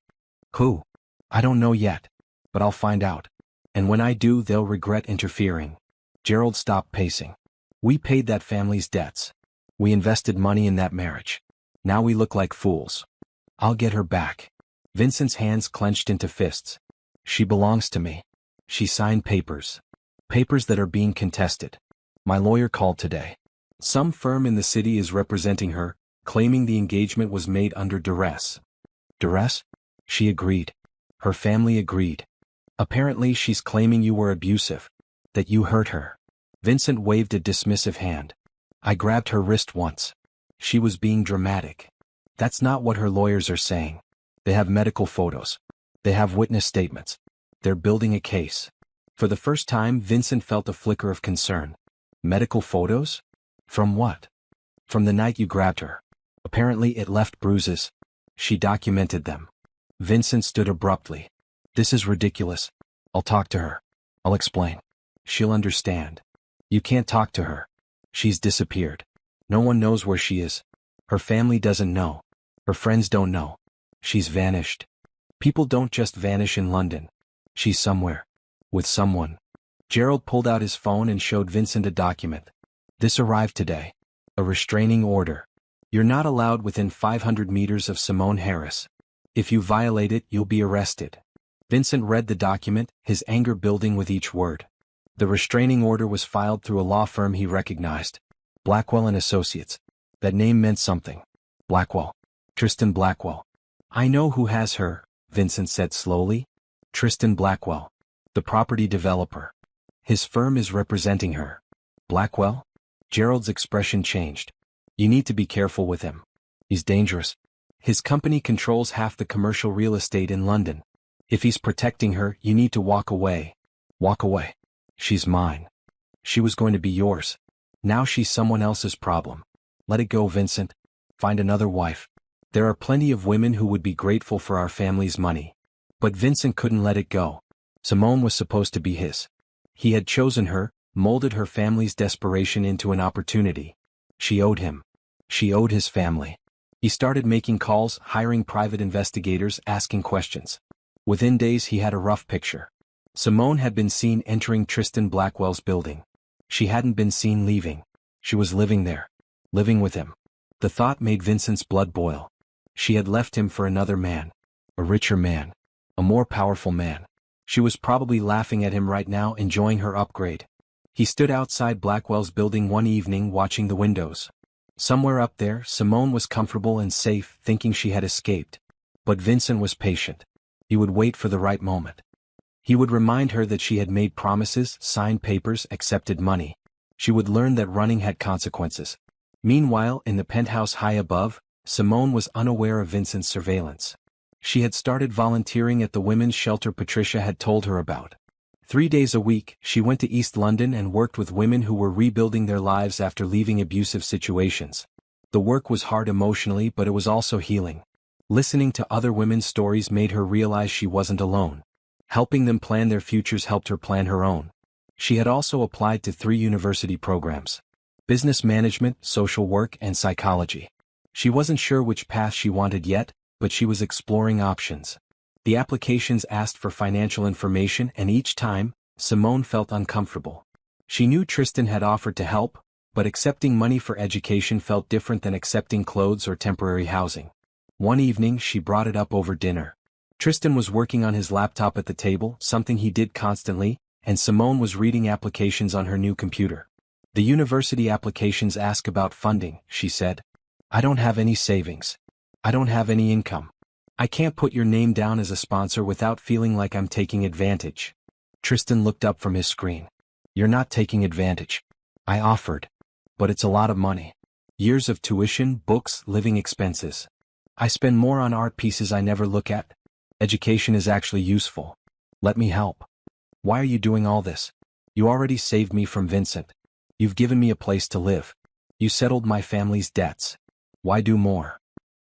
Who? I don't know yet. But I'll find out. And when I do, they'll regret interfering. Gerald stopped pacing. We paid that family's debts. We invested money in that marriage. Now we look like fools. I'll get her back. Vincent's hands clenched into fists. She belongs to me. She signed papers. Papers that are being contested. My lawyer called today. Some firm in the city is representing her, claiming the engagement was made under duress. Duress? She agreed. Her family agreed. Apparently she's claiming you were abusive. That you hurt her. Vincent waved a dismissive hand. I grabbed her wrist once. She was being dramatic. That's not what her lawyers are saying. They have medical photos. They have witness statements. They're building a case. For the first time, Vincent felt a flicker of concern. Medical photos? From what? From the night you grabbed her. Apparently it left bruises. She documented them. Vincent stood abruptly. This is ridiculous. I'll talk to her. I'll explain. She'll understand. You can't talk to her. She's disappeared. No one knows where she is. Her family doesn't know. Her friends don't know. She's vanished. People don't just vanish in London. She's somewhere. With someone. Gerald pulled out his phone and showed Vincent a document. This arrived today. A restraining order. You're not allowed within 500 meters of Simone Harris. If you violate it, you'll be arrested. Vincent read the document, his anger building with each word. The restraining order was filed through a law firm he recognized. Blackwell & Associates. That name meant something. Blackwell. Tristan Blackwell. I know who has her, Vincent said slowly. Tristan Blackwell. The property developer. His firm is representing her. Blackwell? Gerald's expression changed. You need to be careful with him. He's dangerous. His company controls half the commercial real estate in London. If he's protecting her, you need to walk away. Walk away. She's mine. She was going to be yours. Now she's someone else's problem. Let it go, Vincent. Find another wife. There are plenty of women who would be grateful for our family's money. But Vincent couldn't let it go. Simone was supposed to be his. He had chosen her, molded her family's desperation into an opportunity. She owed him. She owed his family. He started making calls, hiring private investigators, asking questions. Within days he had a rough picture. Simone had been seen entering Tristan Blackwell's building. She hadn't been seen leaving. She was living there. Living with him. The thought made Vincent's blood boil. She had left him for another man. A richer man. A more powerful man. She was probably laughing at him right now, enjoying her upgrade. He stood outside Blackwell's building one evening watching the windows. Somewhere up there, Simone was comfortable and safe, thinking she had escaped. But Vincent was patient. He would wait for the right moment. He would remind her that she had made promises, signed papers, accepted money. She would learn that running had consequences. Meanwhile, in the penthouse high above, Simone was unaware of Vincent's surveillance. She had started volunteering at the women's shelter Patricia had told her about. 3 days a week, she went to East London and worked with women who were rebuilding their lives after leaving abusive situations. The work was hard emotionally, but it was also healing. Listening to other women's stories made her realize she wasn't alone. Helping them plan their futures helped her plan her own. She had also applied to 3 university programs: business management, social work, and psychology. She wasn't sure which path she wanted yet, but she was exploring options. The applications asked for financial information, and each time, Simone felt uncomfortable. She knew Tristan had offered to help, but accepting money for education felt different than accepting clothes or temporary housing. One evening she brought it up over dinner. Tristan was working on his laptop at the table, something he did constantly, and Simone was reading applications on her new computer. The university applications ask about funding, she said. I don't have any savings. I don't have any income. I can't put your name down as a sponsor without feeling like I'm taking advantage. Tristan looked up from his screen. You're not taking advantage. I offered. But it's a lot of money. Years of tuition, books, living expenses. I spend more on art pieces I never look at. Education is actually useful. Let me help. Why are you doing all this? You already saved me from Vincent. You've given me a place to live. You settled my family's debts. Why do more?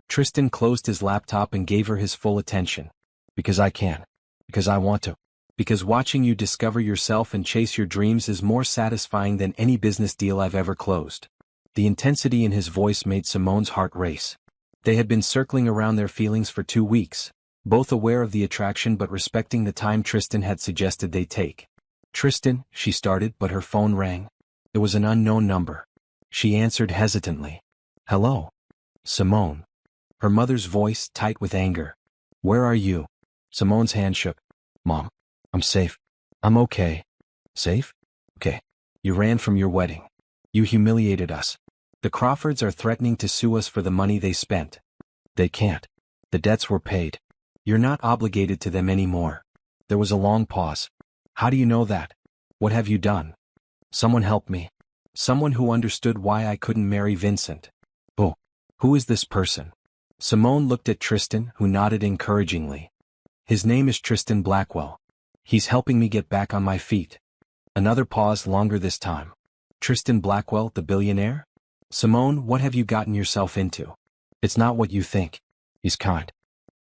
Tristan closed his laptop and gave her his full attention. Because I can. Because I want to. Because watching you discover yourself and chase your dreams is more satisfying than any business deal I've ever closed. The intensity in his voice made Simone's heart race. They had been circling around their feelings for 2 weeks, both aware of the attraction but respecting the time Tristan had suggested they take. Tristan, she started, but her phone rang. It was an unknown number. She answered hesitantly. Hello? Simone. Her mother's voice, tight with anger. Where are you? Simone's hand shook. Mom. I'm safe. I'm okay. Safe? Okay. You ran from your wedding. You humiliated us. The Crawfords are threatening to sue us for the money they spent. They can't. The debts were paid. You're not obligated to them anymore. There was a long pause. How do you know that? What have you done? Someone help me. Someone who understood why I couldn't marry Vincent. Oh, who is this person? Simone looked at Tristan, who nodded encouragingly. His name is Tristan Blackwell. He's helping me get back on my feet. Another pause, longer this time. Tristan Blackwell, the billionaire? Simone, what have you gotten yourself into? It's not what you think. He's kind.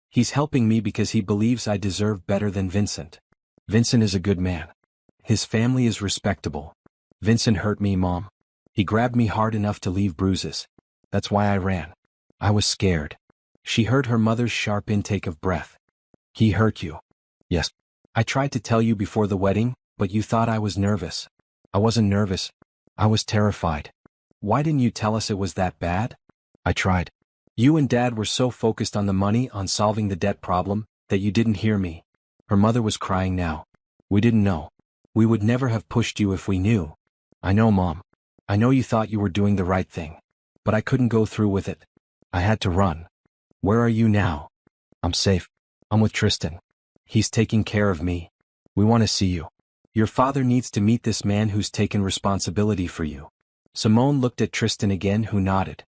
He's helping me because he believes I deserve better than Vincent. Vincent is a good man. His family is respectable. Vincent hurt me, Mom. He grabbed me hard enough to leave bruises. That's why I ran. I was scared. She heard her mother's sharp intake of breath. He hurt you. Yes. I tried to tell you before the wedding, but you thought I was nervous. I wasn't nervous. I was terrified. Why didn't you tell us it was that bad? I tried. You and Dad were so focused on the money, on solving the debt problem, that you didn't hear me. Her mother was crying now. We didn't know. We would never have pushed you if we knew. I know, Mom. I know you thought you were doing the right thing. But I couldn't go through with it. I had to run. Where are you now? I'm safe. I'm with Tristan. He's taking care of me. We want to see you. Your father needs to meet this man who's taken responsibility for you. Simone looked at Tristan again, who nodded.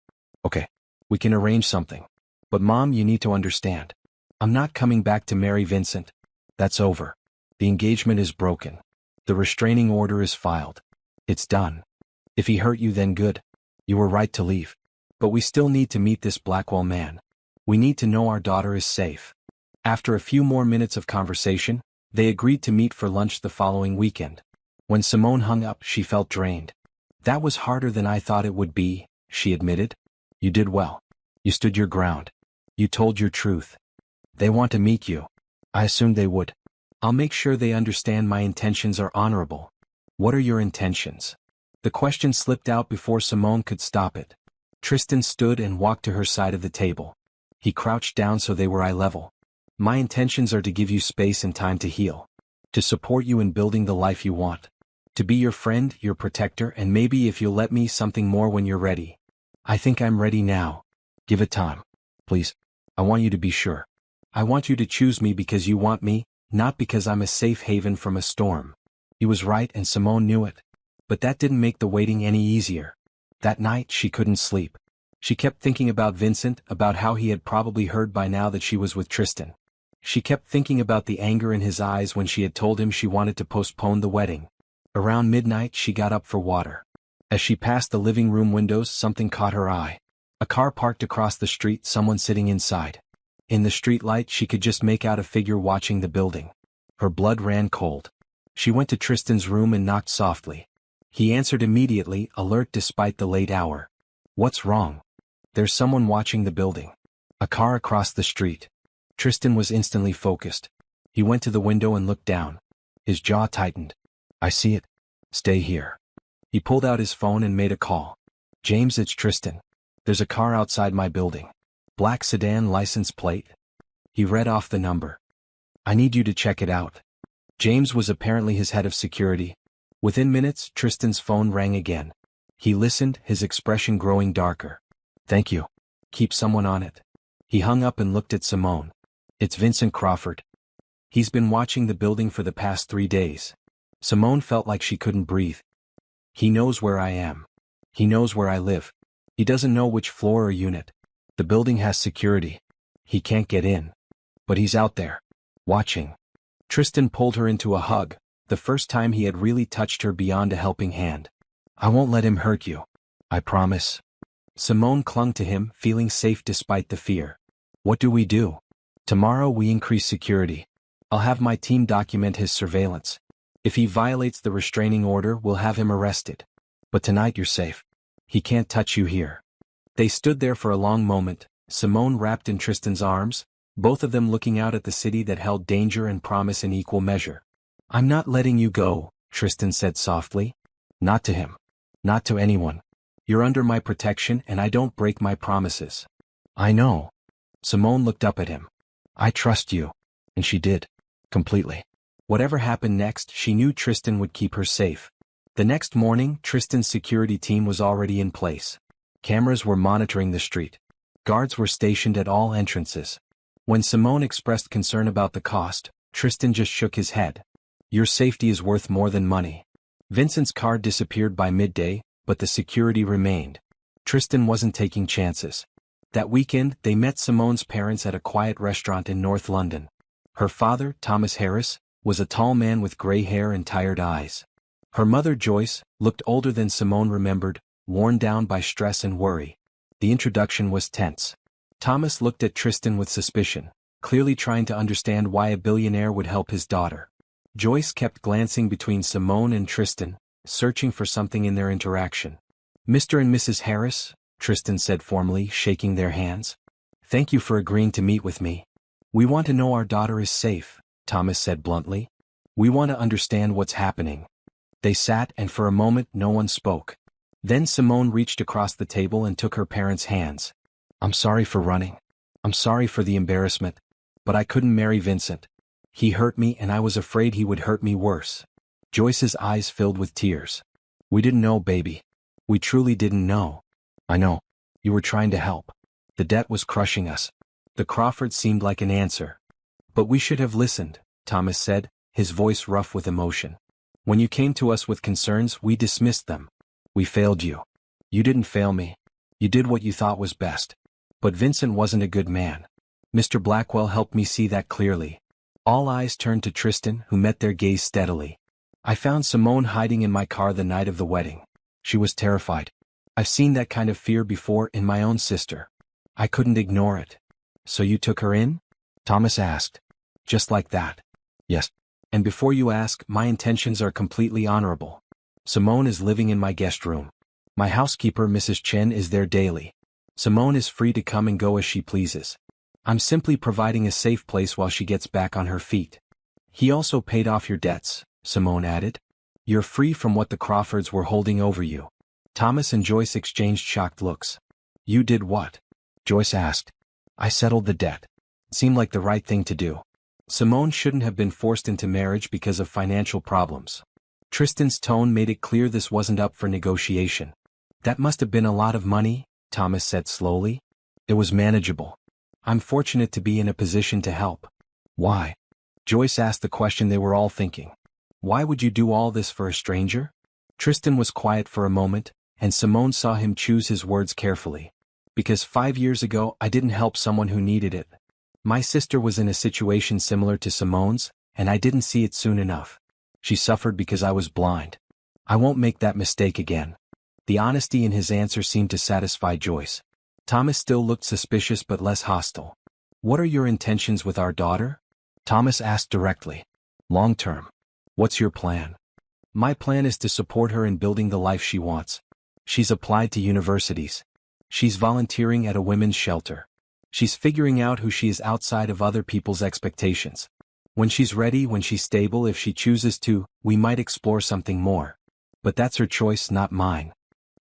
Okay. We can arrange something. But Mom, you need to understand. I'm not coming back to marry Vincent. That's over. The engagement is broken. The restraining order is filed. It's done. If he hurt you, then good. You were right to leave. But we still need to meet this Blackwell man. We need to know our daughter is safe. After a few more minutes of conversation, they agreed to meet for lunch the following weekend. When Simone hung up, she felt drained. "That was harder than I thought it would be," she admitted. "You did well. You stood your ground. You told your truth. They want to meet you. I assumed they would. I'll make sure they understand my intentions are honorable." "What are your intentions?" The question slipped out before Simone could stop it. Tristan stood and walked to her side of the table. He crouched down so they were eye level. "My intentions are to give you space and time to heal. To support you in building the life you want. To be your friend, your protector, and maybe, if you'll let me, something more when you're ready. I think I'm ready now. Give it time. Please. I want you to be sure. I want you to choose me because you want me, not because I'm a safe haven from a storm." He was right, and Simone knew it. But that didn't make the waiting any easier. That night she couldn't sleep. She kept thinking about Vincent, about how he had probably heard by now that she was with Tristan. She kept thinking about the anger in his eyes when she had told him she wanted to postpone the wedding. Around midnight she got up for water. As she passed the living room windows, something caught her eye. A car parked across the street, someone sitting inside. In the streetlight she could just make out a figure watching the building. Her blood ran cold. She went to Tristan's room and knocked softly. He answered immediately, alert despite the late hour. "What's wrong?" "There's someone watching the building. A car across the street." Tristan was instantly focused. He went to the window and looked down. His jaw tightened. "I see it. Stay here." He pulled out his phone and made a call. "James, it's Tristan. There's a car outside my building. Black sedan, license plate." He read off the number. "I need you to check it out." James was apparently his head of security. Within minutes, Tristan's phone rang again. He listened, his expression growing darker. "Thank you. Keep someone on it." He hung up and looked at Simone. "It's Vincent Crawford. He's been watching the building for the past 3 days." Simone felt like she couldn't breathe. "He knows where I am. He knows where I live. He doesn't know which floor or unit. The building has security. He can't get in. But he's out there. Watching." Tristan pulled her into a hug, the first time he had really touched her beyond a helping hand. "I won't let him hurt you. I promise." Simone clung to him, feeling safe despite the fear. "What do we do?" "Tomorrow we increase security. I'll have my team document his surveillance. If he violates the restraining order, we'll have him arrested. But tonight you're safe. He can't touch you here." They stood there for a long moment, Simone wrapped in Tristan's arms, both of them looking out at the city that held danger and promise in equal measure. "I'm not letting you go," Tristan said softly. "Not to him. Not to anyone. You're under my protection and I don't break my promises." "I know." Simone looked up at him. "I trust you." And she did. Completely. Whatever happened next, she knew Tristan would keep her safe. The next morning, Tristan's security team was already in place. Cameras were monitoring the street. Guards were stationed at all entrances. When Simone expressed concern about the cost, Tristan just shook his head. "Your safety is worth more than money." Vincent's car disappeared by midday, but the security remained. Tristan wasn't taking chances. That weekend, they met Simone's parents at a quiet restaurant in North London. Her father, Thomas Harris, was a tall man with gray hair and tired eyes. Her mother, Joyce, looked older than Simone remembered, worn down by stress and worry. The introduction was tense. Thomas looked at Tristan with suspicion, clearly trying to understand why a billionaire would help his daughter. Joyce kept glancing between Simone and Tristan, searching for something in their interaction. "Mr. and Mrs. Harris," Tristan said formally, shaking their hands. "Thank you for agreeing to meet with me. We want to know our daughter is safe," Thomas said bluntly. "We want to understand what's happening." They sat, and for a moment no one spoke. Then Simone reached across the table and took her parents' hands. "I'm sorry for running. I'm sorry for the embarrassment. But I couldn't marry Vincent. He hurt me and I was afraid he would hurt me worse." Joyce's eyes filled with tears. "We didn't know, baby. We truly didn't know." "I know. You were trying to help. The debt was crushing us." The Crawford seemed like an answer. "But we should have listened," Thomas said, his voice rough with emotion. "When you came to us with concerns, we dismissed them. We failed you. You didn't fail me. You did what you thought was best. But Vincent wasn't a good man. Mr. Blackwell helped me see that clearly." All eyes turned to Tristan, who met their gaze steadily. "I found Simone hiding in my car the night of the wedding. She was terrified. I've seen that kind of fear before in my own sister. I couldn't ignore it." "So you took her in?" Thomas asked. Just like that? Yes. And before you ask, my intentions are completely honorable. Simone is living in my guest room. My housekeeper, Mrs. Chen, is there daily. Simone is free to come and go as she pleases. I'm simply providing a safe place while she gets back on her feet. He also paid off your debts, Simone added. You're free from what the Crawfords were holding over you. Thomas and Joyce exchanged shocked looks. You did what? Joyce asked. I settled the debt. It seemed like the right thing to do. Simone shouldn't have been forced into marriage because of financial problems. Tristan's tone made it clear this wasn't up for negotiation. That must have been a lot of money, Thomas said slowly. It was manageable. I'm fortunate to be in a position to help. Why? Joyce asked the question they were all thinking. Why would you do all this for a stranger? Tristan was quiet for a moment, and Simone saw him choose his words carefully. Because 5 years ago I didn't help someone who needed it. My sister was in a situation similar to Simone's, and I didn't see it soon enough. She suffered because I was blind. I won't make that mistake again. The honesty in his answer seemed to satisfy Joyce. Thomas still looked suspicious but less hostile. What are your intentions with our daughter? Thomas asked directly. Long term. What's your plan? My plan is to support her in building the life she wants. She's applied to universities. She's volunteering at a women's shelter. She's figuring out who she is outside of other people's expectations. When she's ready, when she's stable, if she chooses to, we might explore something more. But that's her choice, not mine.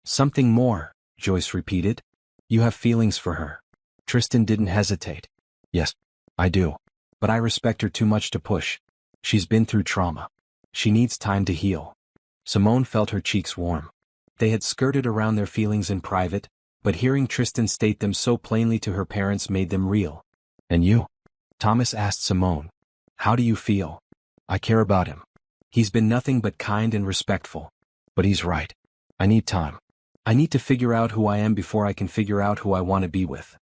Something more, Joyce repeated. You have feelings for her. Tristan didn't hesitate. Yes, I do. But I respect her too much to push. She's been through trauma. She needs time to heal. Simone felt her cheeks warm. They had skirted around their feelings in private, but hearing Tristan state them so plainly to her parents made them real. And you? Thomas asked Simone. How do you feel? I care about him. He's been nothing but kind and respectful. But he's right. I need time. I need to figure out who I am before I can figure out who I want to be with.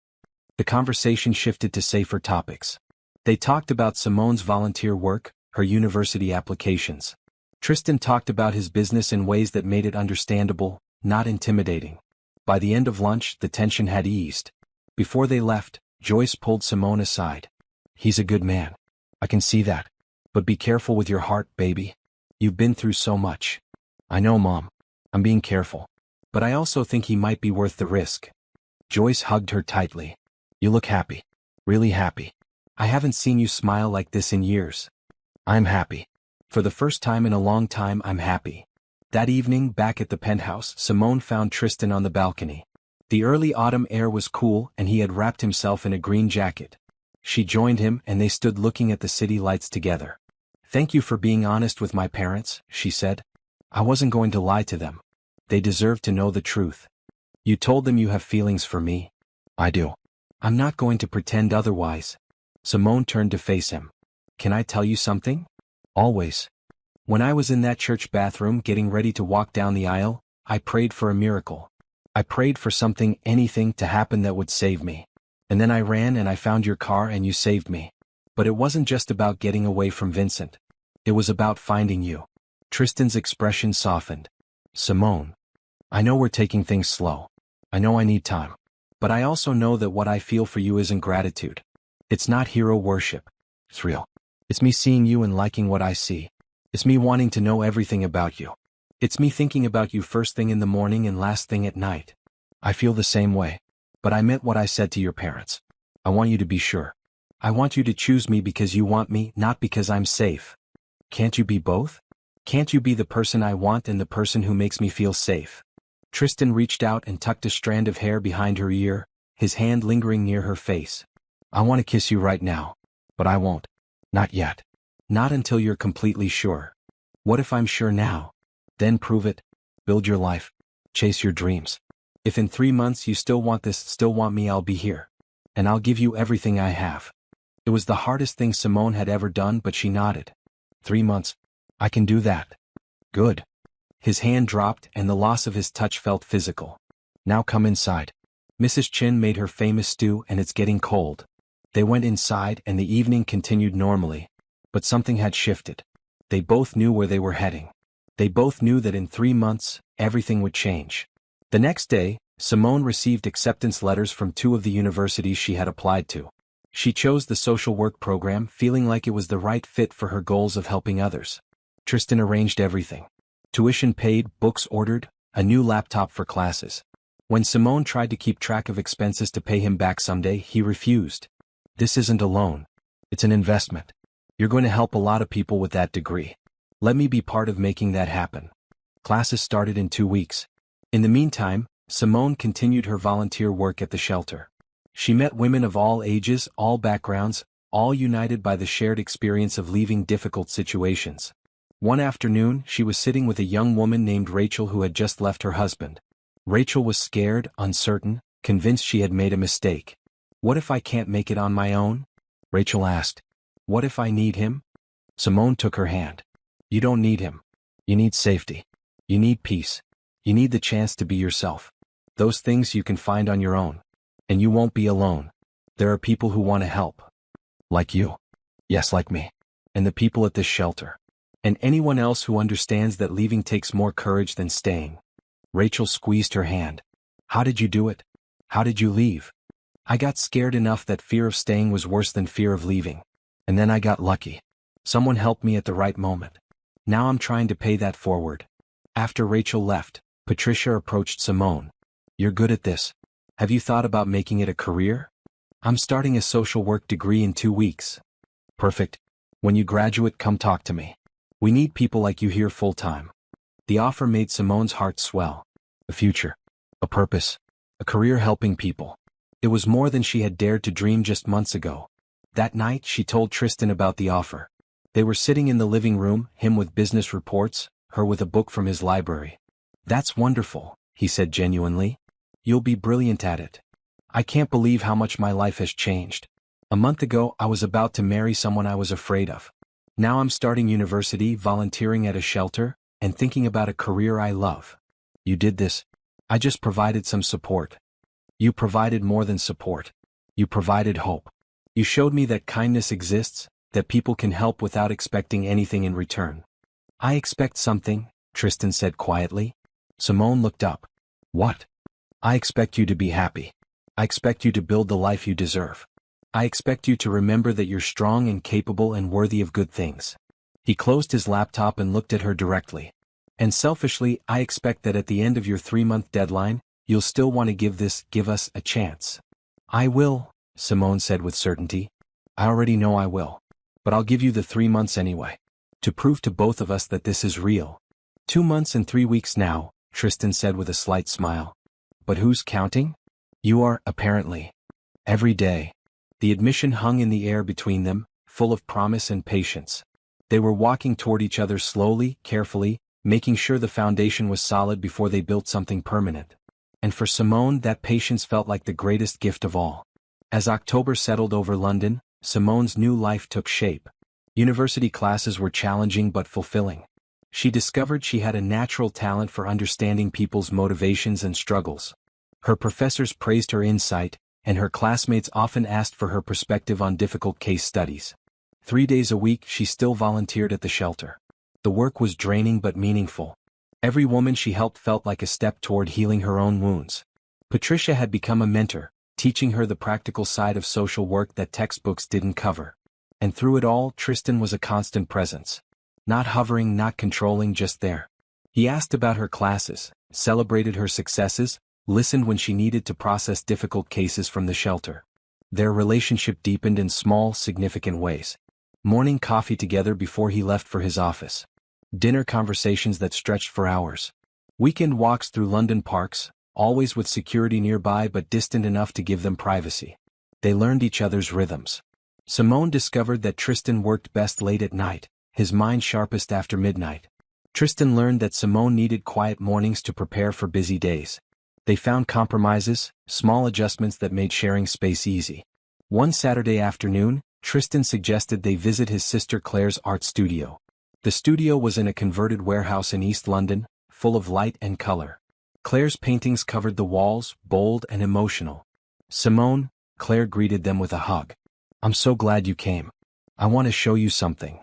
The conversation shifted to safer topics. They talked about Simone's volunteer work, her university applications. Tristan talked about his business in ways that made it understandable, not intimidating. By the end of lunch, the tension had eased. Before they left, Joyce pulled Simone aside. He's a good man. I can see that. But be careful with your heart, baby. You've been through so much. I know, Mom. I'm being careful. But I also think he might be worth the risk. Joyce hugged her tightly. You look happy. Really happy. I haven't seen you smile like this in years. I'm happy. For the first time in a long time, I'm happy. That evening, back at the penthouse, Simone found Tristan on the balcony. The early autumn air was cool and he had wrapped himself in a green jacket. She joined him and they stood looking at the city lights together. Thank you for being honest with my parents, she said. I wasn't going to lie to them. They deserve to know the truth. You told them you have feelings for me. I do. I'm not going to pretend otherwise. Simone turned to face him. Can I tell you something? Always. When I was in that church bathroom getting ready to walk down the aisle, I prayed for a miracle. I prayed for something, anything to happen that would save me. And then I ran and I found your car and you saved me. But it wasn't just about getting away from Vincent. It was about finding you. Tristan's expression softened. Simone. I know we're taking things slow. I know I need time. But I also know that what I feel for you isn't gratitude. It's not hero worship. It's real. It's me seeing you and liking what I see. It's me wanting to know everything about you. It's me thinking about you first thing in the morning and last thing at night. I feel the same way. But I meant what I said to your parents. I want you to be sure. I want you to choose me because you want me, not because I'm safe. Can't you be both? Can't you be the person I want and the person who makes me feel safe? Tristan reached out and tucked a strand of hair behind her ear, his hand lingering near her face. I want to kiss you right now. But I won't. Not yet. Not until you're completely sure. What if I'm sure now? Then prove it. Build your life. Chase your dreams. If in 3 months you still want this, still want me, I'll be here. And I'll give you everything I have. It was the hardest thing Simone had ever done, but she nodded. 3 months. I can do that. Good. His hand dropped and the loss of his touch felt physical. Now come inside. Mrs. Chin made her famous stew and it's getting cold. They went inside and the evening continued normally. But something had shifted. They both knew where they were heading. They both knew that in 3 months, everything would change. The next day, Simone received acceptance letters from 2 of the universities she had applied to. She chose the social work program feeling like it was the right fit for her goals of helping others. Tristan arranged everything. Tuition paid, books ordered, a new laptop for classes. When Simone tried to keep track of expenses to pay him back someday, he refused. This isn't a loan. It's an investment. You're going to help a lot of people with that degree. Let me be part of making that happen. Classes started in 2 weeks. In the meantime, Simone continued her volunteer work at the shelter. She met women of all ages, all backgrounds, all united by the shared experience of leaving difficult situations. One afternoon, she was sitting with a young woman named Rachel who had just left her husband. Rachel was scared, uncertain, convinced she had made a mistake. What if I can't make it on my own? Rachel asked. What if I need him? Simone took her hand. You don't need him. You need safety. You need peace. You need the chance to be yourself. Those things you can find on your own. And you won't be alone. There are people who want to help. Like you. Yes, like me. And the people at this shelter. And anyone else who understands that leaving takes more courage than staying. Rachel squeezed her hand. How did you do it? How did you leave? I got scared enough that fear of staying was worse than fear of leaving. And then I got lucky. Someone helped me at the right moment. Now I'm trying to pay that forward. After Rachel left, Patricia approached Simone. You're good at this. Have you thought about making it a career? I'm starting a social work degree in 2 weeks. Perfect. When you graduate, come talk to me. We need people like you here full-time. The offer made Simone's heart swell. A future. A purpose. A career helping people. It was more than she had dared to dream just months ago. That night, she told Tristan about the offer. They were sitting in the living room, him with business reports, her with a book from his library. That's wonderful, he said genuinely. You'll be brilliant at it. I can't believe how much my life has changed. A month ago, I was about to marry someone I was afraid of. Now I'm starting university, volunteering at a shelter, and thinking about a career I love. You did this. I just provided some support. You provided more than support. You provided hope. You showed me that kindness exists, that people can help without expecting anything in return. I expect something, Tristan said quietly. Simone looked up. What? I expect you to be happy. I expect you to build the life you deserve. I expect you to remember that you're strong and capable and worthy of good things. He closed his laptop and looked at her directly. And selfishly, I expect that at the end of your 3-month deadline, you'll still want to give us a chance. I will, Simone said with certainty. I already know I will. But I'll give you the 3 months anyway. To prove to both of us that this is real. 2 months and 3 weeks now, Tristan said with a slight smile. But who's counting? You are, apparently. Every day. The admission hung in the air between them, full of promise and patience. They were walking toward each other slowly, carefully, making sure the foundation was solid before they built something permanent. And for Simone, that patience felt like the greatest gift of all. As October settled over London, Simone's new life took shape. University classes were challenging but fulfilling. She discovered she had a natural talent for understanding people's motivations and struggles. Her professors praised her insight, and her classmates often asked for her perspective on difficult case studies. 3 days a week, she still volunteered at the shelter. The work was draining but meaningful. Every woman she helped felt like a step toward healing her own wounds. Patricia had become a mentor, teaching her the practical side of social work that textbooks didn't cover. And through it all, Tristan was a constant presence. Not hovering, not controlling, just there. He asked about her classes, celebrated her successes, listened when she needed to process difficult cases from the shelter. Their relationship deepened in small, significant ways. Morning coffee together before he left for his office. Dinner conversations that stretched for hours. Weekend walks through London parks, always with security nearby but distant enough to give them privacy. They learned each other's rhythms. Simone discovered that Tristan worked best late at night, his mind sharpest after midnight. Tristan learned that Simone needed quiet mornings to prepare for busy days. They found compromises, small adjustments that made sharing space easy. One Saturday afternoon, Tristan suggested they visit his sister Claire's art studio. The studio was in a converted warehouse in East London, full of light and color. Claire's paintings covered the walls, bold and emotional. Simone, Claire greeted them with a hug. I'm so glad you came. I want to show you something.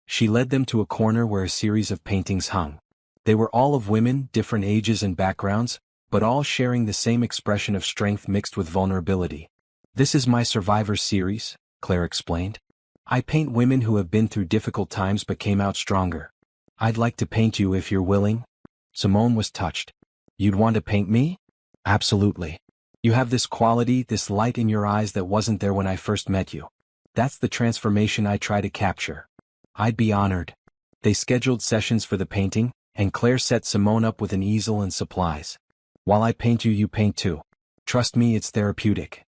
She led them to a corner where a series of paintings hung. They were all of women, different ages and backgrounds, but all sharing the same expression of strength mixed with vulnerability. This is my Survivor series, Claire explained. I paint women who have been through difficult times but came out stronger. I'd like to paint you if you're willing. Simone was touched. You'd want to paint me? Absolutely. You have this quality, this light in your eyes that wasn't there when I first met you. That's the transformation I try to capture. I'd be honored. They scheduled sessions for the painting, and Claire set Simone up with an easel and supplies. While I paint you, you paint too. Trust me, it's therapeutic.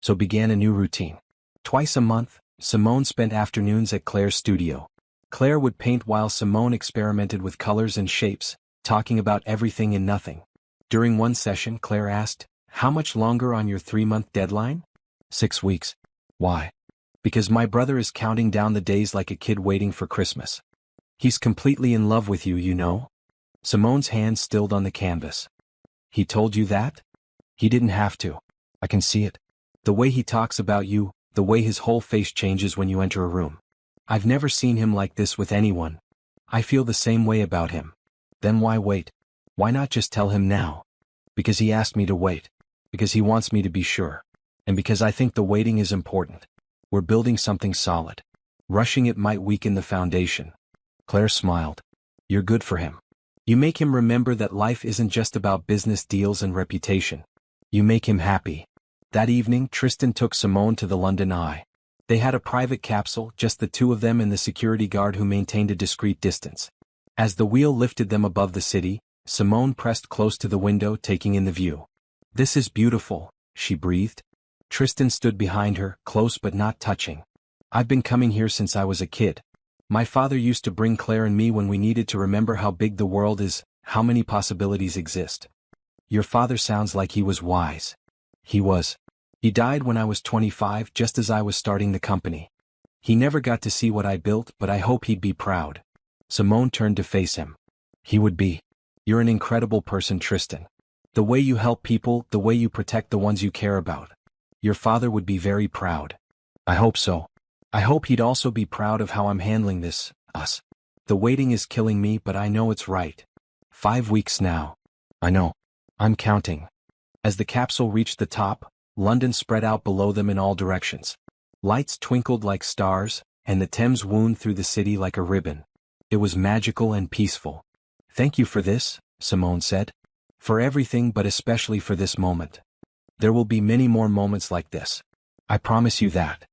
So began a new routine. Twice a month, Simone spent afternoons at Claire's studio. Claire would paint while Simone experimented with colors and shapes, talking about everything and nothing. During one session, Claire asked, "How much longer on your 3-month deadline?" 6 weeks. Why? Because my brother is counting down the days like a kid waiting for Christmas. He's completely in love with you, you know? Simone's hand stilled on the canvas. He told you that? He didn't have to. I can see it. The way he talks about you, the way his whole face changes when you enter a room. I've never seen him like this with anyone. I feel the same way about him. Then why wait? Why not just tell him now? Because he asked me to wait. Because he wants me to be sure. And because I think the waiting is important. We're building something solid. Rushing it might weaken the foundation. Claire smiled. You're good for him. You make him remember that life isn't just about business deals and reputation. You make him happy. That evening, Tristan took Simone to the London Eye. They had a private capsule, just the two of them and the security guard who maintained a discreet distance. As the wheel lifted them above the city, Simone pressed close to the window, taking in the view. This is beautiful, she breathed. Tristan stood behind her, close but not touching. I've been coming here since I was a kid. My father used to bring Claire and me when we needed to remember how big the world is, how many possibilities exist. Your father sounds like he was wise. He was. He died when I was 25, just as I was starting the company. He never got to see what I built, but I hope he'd be proud. Simone turned to face him. He would be. You're an incredible person, Tristan. The way you help people, the way you protect the ones you care about. Your father would be very proud. I hope so. I hope he'd also be proud of how I'm handling this, us. The waiting is killing me, but I know it's right. 5 weeks now. I know. I'm counting. As the capsule reached the top, London spread out below them in all directions. Lights twinkled like stars, and the Thames wound through the city like a ribbon. It was magical and peaceful. Thank you for this, Simone said. For everything, but especially for this moment. There will be many more moments like this. I promise you that.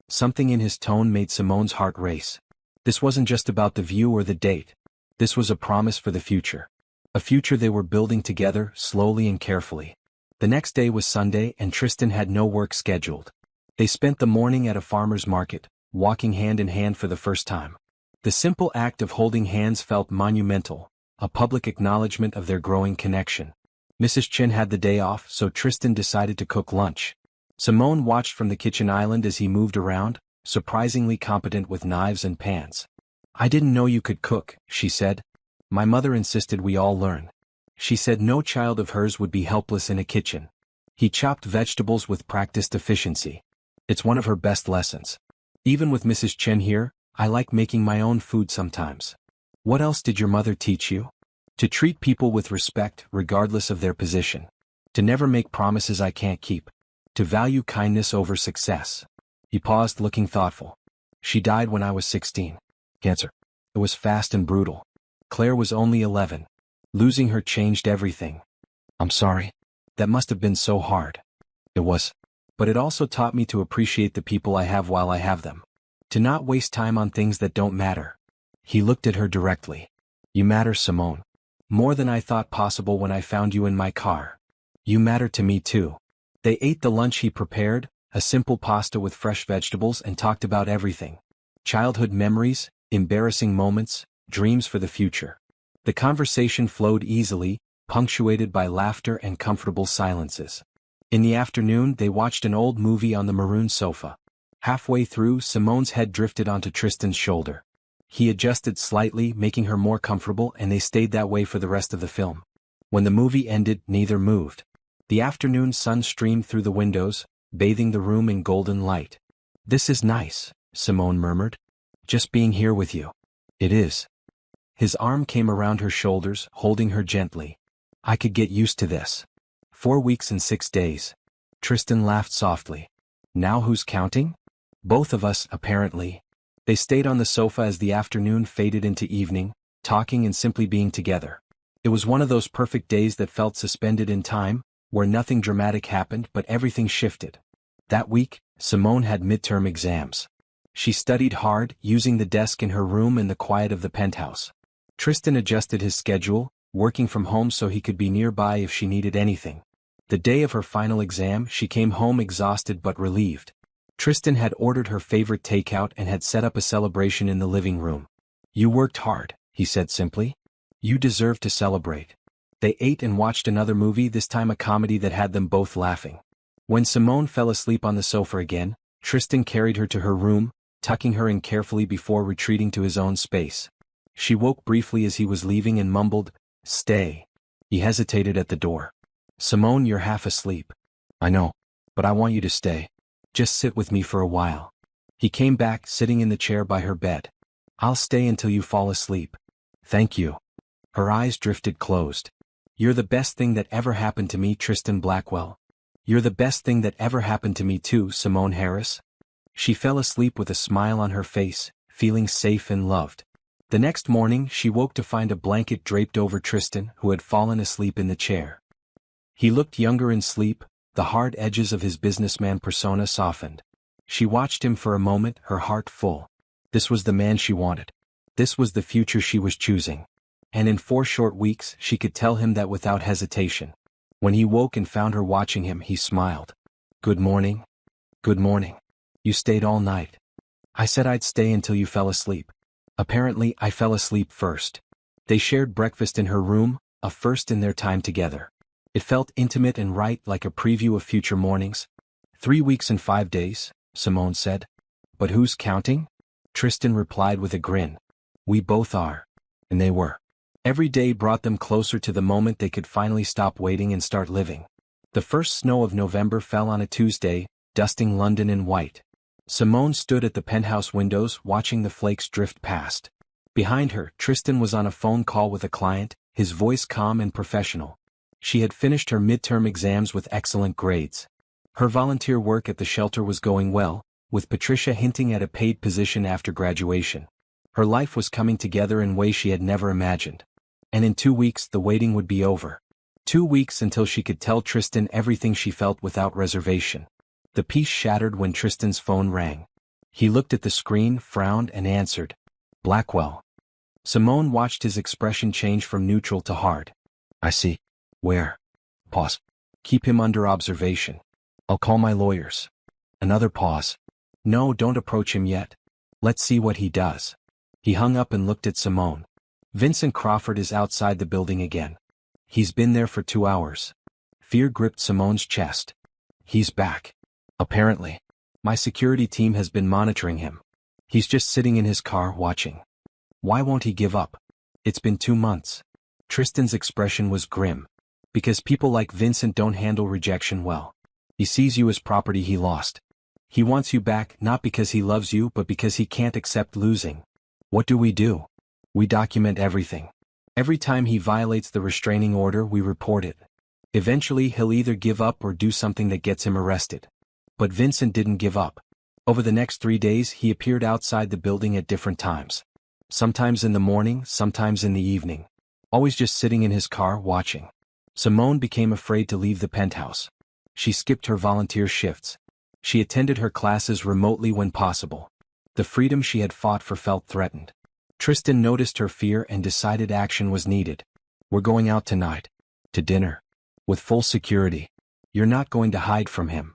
Something in his tone made Simone's heart race. This wasn't just about the view or the date. This was a promise for the future. A future they were building together, slowly and carefully. The next day was Sunday, and Tristan had no work scheduled. They spent the morning at a farmer's market, walking hand in hand for the first time. The simple act of holding hands felt monumental, a public acknowledgement of their growing connection. Mrs. Chin had the day off, so Tristan decided to cook lunch. Simone watched from the kitchen island as he moved around, surprisingly competent with knives and pans. I didn't know you could cook, she said. My mother insisted we all learn. She said no child of hers would be helpless in a kitchen. He chopped vegetables with practiced efficiency. It's one of her best lessons. Even with Mrs. Chen here, I like making my own food sometimes. What else did your mother teach you? To treat people with respect, regardless of their position. To never make promises I can't keep. To value kindness over success. He paused, looking thoughtful. She died when I was 16. Cancer. It was fast and brutal. Claire was only 11. Losing her changed everything. I'm sorry. That must have been so hard. It was. But it also taught me to appreciate the people I have while I have them. To not waste time on things that don't matter. He looked at her directly. You matter, Simone. More than I thought possible when I found you in my car. You matter to me too. They ate the lunch he prepared, a simple pasta with fresh vegetables, and talked about everything. Childhood memories, embarrassing moments, dreams for the future. The conversation flowed easily, punctuated by laughter and comfortable silences. In the afternoon, they watched an old movie on the maroon sofa. Halfway through, Simone's head drifted onto Tristan's shoulder. He adjusted slightly, making her more comfortable, and they stayed that way for the rest of the film. When the movie ended, neither moved. The afternoon sun streamed through the windows, bathing the room in golden light. This is nice, Simone murmured. Just being here with you. It is. His arm came around her shoulders, holding her gently. I could get used to this. 4 weeks and 6 days. Tristan laughed softly. Now who's counting? Both of us, apparently. They stayed on the sofa as the afternoon faded into evening, talking and simply being together. It was one of those perfect days that felt suspended in time, where nothing dramatic happened but everything shifted. That week, Simone had midterm exams. She studied hard, using the desk in her room in the quiet of the penthouse. Tristan adjusted his schedule, working from home so he could be nearby if she needed anything. The day of her final exam, she came home exhausted but relieved. Tristan had ordered her favorite takeout and had set up a celebration in the living room. "You worked hard," he said simply. "You deserve to celebrate." They ate and watched another movie, this time a comedy that had them both laughing. When Simone fell asleep on the sofa again, Tristan carried her to her room, tucking her in carefully before retreating to his own space. She woke briefly as he was leaving and mumbled, "Stay." He hesitated at the door. "Simone, you're half asleep." "I know. But I want you to stay. Just sit with me for a while." He came back, sitting in the chair by her bed. "I'll stay until you fall asleep." "Thank you." Her eyes drifted closed. "You're the best thing that ever happened to me, Tristan Blackwell." "You're the best thing that ever happened to me too, Simone Harris." She fell asleep with a smile on her face, feeling safe and loved. The next morning she woke to find a blanket draped over Tristan, who had fallen asleep in the chair. He looked younger in sleep, the hard edges of his businessman persona softened. She watched him for a moment, her heart full. This was the man she wanted. This was the future she was choosing. And in 4 short weeks she could tell him that without hesitation. When he woke and found her watching him, he smiled. "Good morning." "Good morning. You stayed all night." "I said I'd stay until you fell asleep." "Apparently I fell asleep first." They shared breakfast in her room, a first in their time together. It felt intimate and right, like a preview of future mornings. 3 weeks and 5 days, Simone said. "But who's counting?" Tristan replied with a grin. "We both are." And they were. Every day brought them closer to the moment they could finally stop waiting and start living. The first snow of November fell on a Tuesday, dusting London in white. Simone stood at the penthouse windows watching the flakes drift past. Behind her, Tristan was on a phone call with a client, his voice calm and professional. She had finished her midterm exams with excellent grades. Her volunteer work at the shelter was going well, with Patricia hinting at a paid position after graduation. Her life was coming together in ways she had never imagined. And in 2 weeks the waiting would be over. 2 weeks until she could tell Tristan everything she felt without reservation. The peace shattered when Tristan's phone rang. He looked at the screen, frowned, and answered. "Blackwell." Simone watched his expression change from neutral to hard. "I see. Where?" Pause. "Keep him under observation. I'll call my lawyers." Another pause. "No, don't approach him yet. Let's see what he does." He hung up and looked at Simone. "Vincent Crawford is outside the building again. He's been there for 2 hours. Fear gripped Simone's chest. "He's back. Apparently. My security team has been monitoring him. He's just sitting in his car watching." "Why won't he give up? It's been 2 months. Tristan's expression was grim. "Because people like Vincent don't handle rejection well. He sees you as property he lost. He wants you back not because he loves you but because he can't accept losing." "What do? We document everything. Every time he violates the restraining order we report it. Eventually he'll either give up or do something that gets him arrested." But Vincent didn't give up. Over the next 3 days he appeared outside the building at different times. Sometimes in the morning, sometimes in the evening. Always just sitting in his car watching. Simone became afraid to leave the penthouse. She skipped her volunteer shifts. She attended her classes remotely when possible. The freedom she had fought for felt threatened. Tristan noticed her fear and decided action was needed. "We're going out tonight. To dinner. With full security. You're not going to hide from him."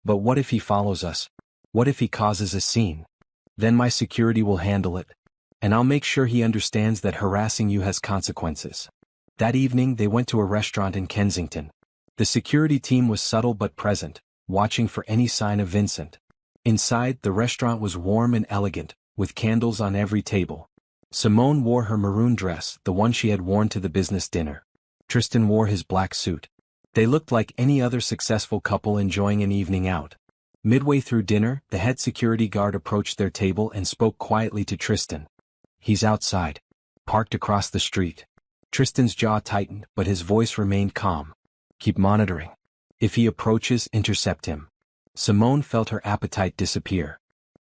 "But what if he follows us? What if he causes a scene?" "Then my security will handle it. And I'll make sure he understands that harassing you has consequences." That evening they went to a restaurant in Kensington. The security team was subtle but present, watching for any sign of Vincent. Inside, the restaurant was warm and elegant, with candles on every table. Simone wore her maroon dress, the one she had worn to the business dinner. Tristan wore his black suit. They looked like any other successful couple enjoying an evening out. Midway through dinner, the head security guard approached their table and spoke quietly to Tristan. "He's outside. Parked across the street." Tristan's jaw tightened, but his voice remained calm. "Keep monitoring. If he approaches, intercept him." Simone felt her appetite disappear.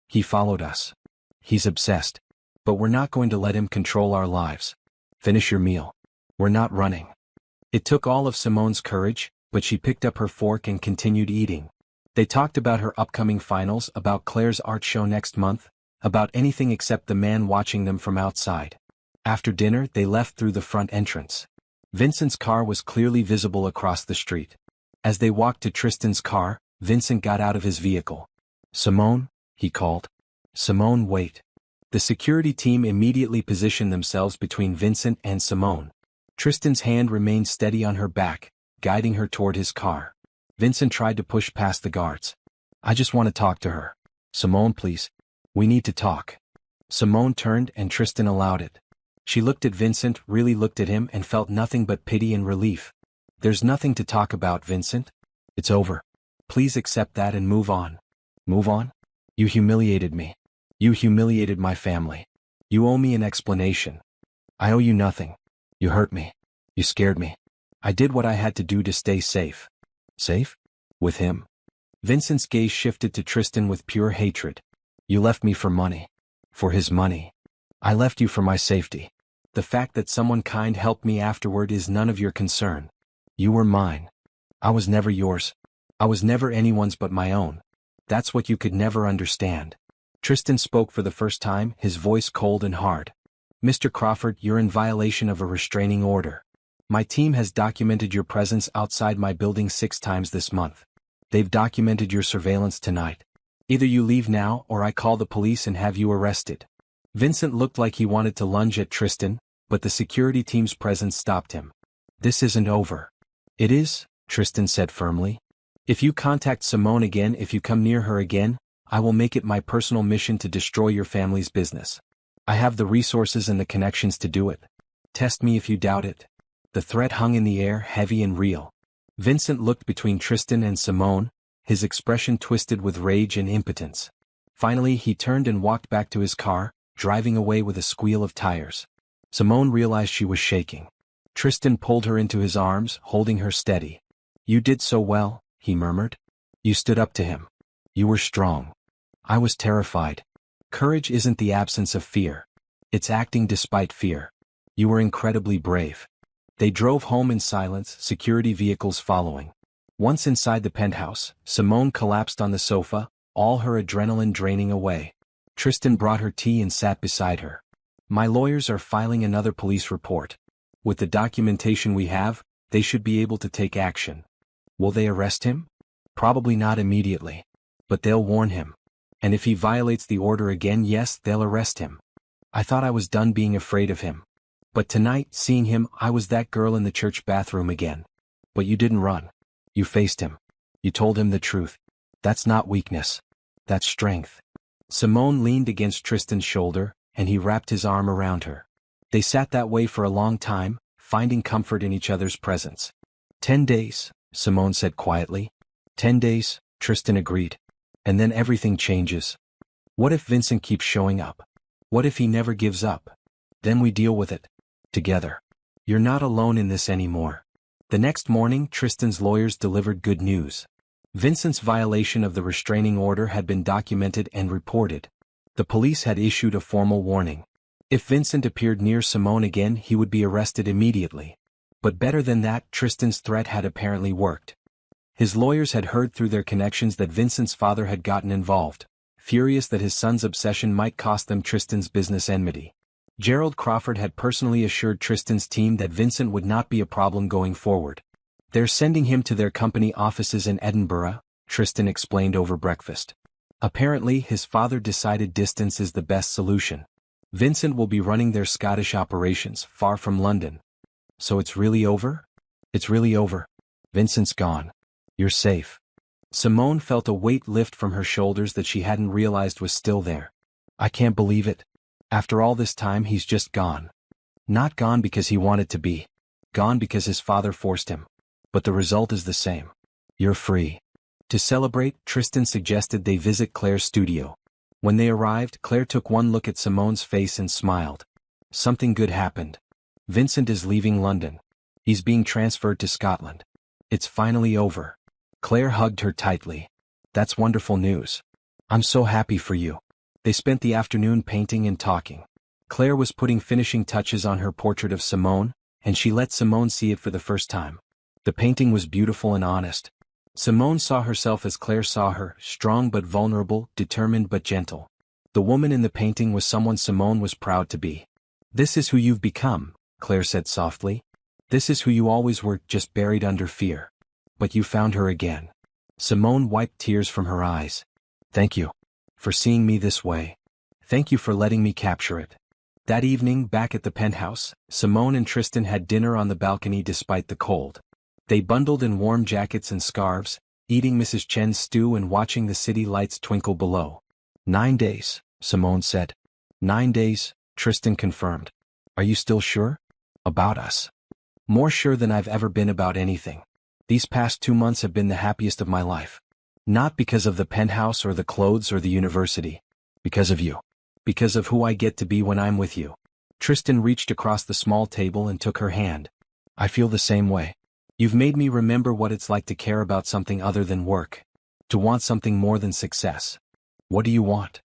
He followed us. He's obsessed. But we're not going to let him control our lives. Finish your meal. We're not running. It took all of Simone's courage, but she picked up her fork and continued eating. They talked about her upcoming finals, about Claire's art show next month, about anything except the man watching them from outside. After dinner, they left through the front entrance. Vincent's car was clearly visible across the street. As they walked to Tristan's car, Vincent got out of his vehicle. "Simone," he called. "Simone, wait." The security team immediately positioned themselves between Vincent and Simone. Tristan's hand remained steady on her back, guiding her toward his car. Vincent tried to push past the guards. "I just want to talk to her. Simone, please. We need to talk." Simone turned and Tristan allowed it. She looked at Vincent, really looked at him, and felt nothing but pity and relief. "There's nothing to talk about, Vincent. It's over. Please accept that and move on." "Move on? You humiliated me. You humiliated my family. You owe me an explanation." "I owe you nothing. You hurt me. You scared me. I did what I had to do to stay safe." "Safe? With him?" Vincent's gaze shifted to Tristan with pure hatred. "You left me for money. For his money. I left you for my safety. The fact that someone kind helped me afterward is none of your concern. You were mine. I was never yours. I was never anyone's but my own. That's what you could never understand." Tristan spoke for the first time, his voice cold and hard. "Mr. Crawford, you're in violation of a restraining order. My team has documented your presence outside my building 6 times this month. They've documented your surveillance tonight. Either you leave now or I call the police and have you arrested." Vincent looked like he wanted to lunge at Tristan, but the security team's presence stopped him. "This isn't over." "It is," Tristan said firmly. "If you contact Simone again, if you come near her again, I will make it my personal mission to destroy your family's business. I have the resources and the connections to do it. Test me if you doubt it." The threat hung in the air, heavy and real. Vincent looked between Tristan and Simone, his expression twisted with rage and impotence. Finally, he turned and walked back to his car, driving away with a squeal of tires. Simone realized she was shaking. Tristan pulled her into his arms, holding her steady. "You did so well," he murmured. "You stood up to him. You were strong. I was terrified. Courage isn't the absence of fear. It's acting despite fear. You were incredibly brave." They drove home in silence, security vehicles following. Once inside the penthouse, Simone collapsed on the sofa, all her adrenaline draining away. Tristan brought her tea and sat beside her. "My lawyers are filing another police report. With the documentation we have, they should be able to take action." "Will they arrest him?" "Probably not immediately. But they'll warn him. And if he violates the order again, yes, they'll arrest him. I thought I was done being afraid of him. But tonight, seeing him, I was that girl in the church bathroom again. But you didn't run. You faced him. You told him the truth. That's not weakness. That's strength." Simone leaned against Tristan's shoulder, and he wrapped his arm around her. They sat that way for a long time, finding comfort in each other's presence. 10 days, Simone said quietly. 10 days, Tristan agreed. And then everything changes. What if Vincent keeps showing up? What if he never gives up? Then we deal with it. Together. You're not alone in this anymore. The next morning, Tristan's lawyers delivered good news. Vincent's violation of the restraining order had been documented and reported. The police had issued a formal warning. If Vincent appeared near Simone again, he would be arrested immediately. But better than that, Tristan's threat had apparently worked. His lawyers had heard through their connections that Vincent's father had gotten involved, furious that his son's obsession might cost them Tristan's business enmity. Gerald Crawford had personally assured Tristan's team that Vincent would not be a problem going forward. "They're sending him to their company offices in Edinburgh," Tristan explained over breakfast. Apparently, his father decided distance is the best solution. Vincent will be running their Scottish operations, far from London. "So it's really over?" "It's really over. Vincent's gone. You're safe." Simone felt a weight lift from her shoulders that she hadn't realized was still there. "I can't believe it. After all this time, he's just gone. Not gone because he wanted to be. Gone because his father forced him. But the result is the same. You're free." To celebrate, Tristan suggested they visit Claire's studio. When they arrived, Claire took one look at Simone's face and smiled. "Something good happened. Vincent is leaving London. He's being transferred to Scotland. It's finally over." Claire hugged her tightly. That's wonderful news. I'm so happy for you. They spent the afternoon painting and talking. Claire was putting finishing touches on her portrait of Simone, and she let Simone see it for the first time. The painting was beautiful and honest. Simone saw herself as Claire saw her, strong but vulnerable, determined but gentle. The woman in the painting was someone Simone was proud to be. This is who you've become, Claire said softly. This is who you always were, just buried under fear. But you found her again. Simone wiped tears from her eyes. Thank you for seeing me this way. Thank you for letting me capture it. That evening, back at the penthouse, Simone and Tristan had dinner on the balcony despite the cold. They bundled in warm jackets and scarves, eating Mrs. Chen's stew and watching the city lights twinkle below. 9 days, Simone said. 9 days, Tristan confirmed. Are you still sure? About us? More sure than I've ever been about anything. These past 2 months have been the happiest of my life. Not because of the penthouse or the clothes or the university. Because of you. Because of who I get to be when I'm with you. Tristan reached across the small table and took her hand. I feel the same way. You've made me remember what it's like to care about something other than work. To want something more than success. What do you want?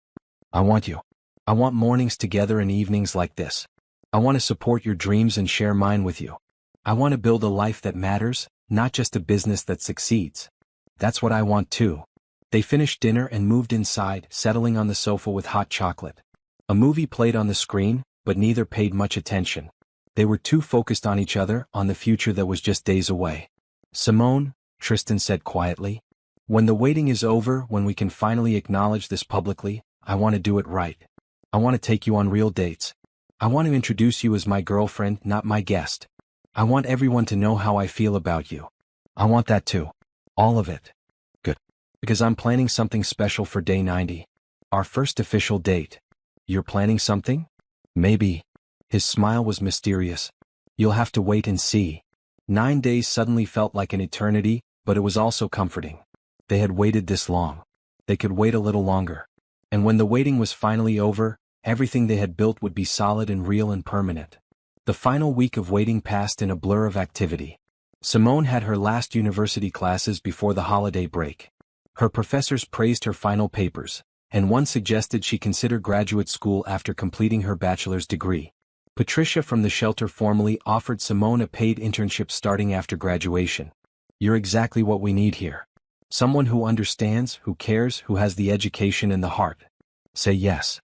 I want you. I want mornings together and evenings like this. I want to support your dreams and share mine with you. I want to build a life that matters, not just a business that succeeds. That's what I want too. They finished dinner and moved inside, settling on the sofa with hot chocolate. A movie played on the screen, but neither paid much attention. They were too focused on each other, on the future that was just days away. Simone, Tristan said quietly, when the waiting is over, when we can finally acknowledge this publicly, I want to do it right. I want to take you on real dates. I want to introduce you as my girlfriend, not my guest. I want everyone to know how I feel about you. I want that too. All of it. Good. Because I'm planning something special for day 90. Our first official date. You're planning something? Maybe. His smile was mysterious. You'll have to wait and see. 9 days suddenly felt like an eternity, but it was also comforting. They had waited this long. They could wait a little longer. And when the waiting was finally over, everything they had built would be solid and real and permanent. The final week of waiting passed in a blur of activity. Simone had her last university classes before the holiday break. Her professors praised her final papers, and one suggested she consider graduate school after completing her bachelor's degree. Patricia from the shelter formally offered Simone a paid internship starting after graduation. You're exactly what we need here. Someone who understands, who cares, who has the education and the heart. Say yes.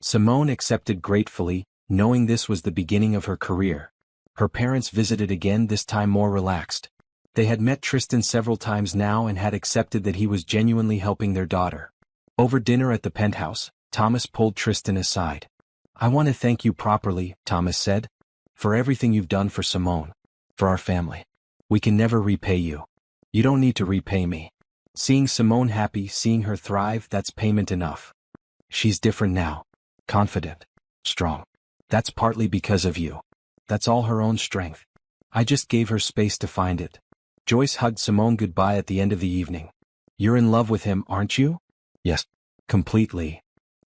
Simone accepted gratefully, knowing this was the beginning of her career. Her parents visited again, this time more relaxed. They had met Tristan several times now and had accepted that he was genuinely helping their daughter. Over dinner at the penthouse, Thomas pulled Tristan aside. I want to thank you properly, Thomas said, for everything you've done for Simone. For our family. We can never repay you. You don't need to repay me. Seeing Simone happy, seeing her thrive, that's payment enough. She's different now. Confident. Strong. That's partly because of you. That's all her own strength. I just gave her space to find it. Joyce hugged Simone goodbye at the end of the evening. You're in love with him, aren't you? Yes. Completely.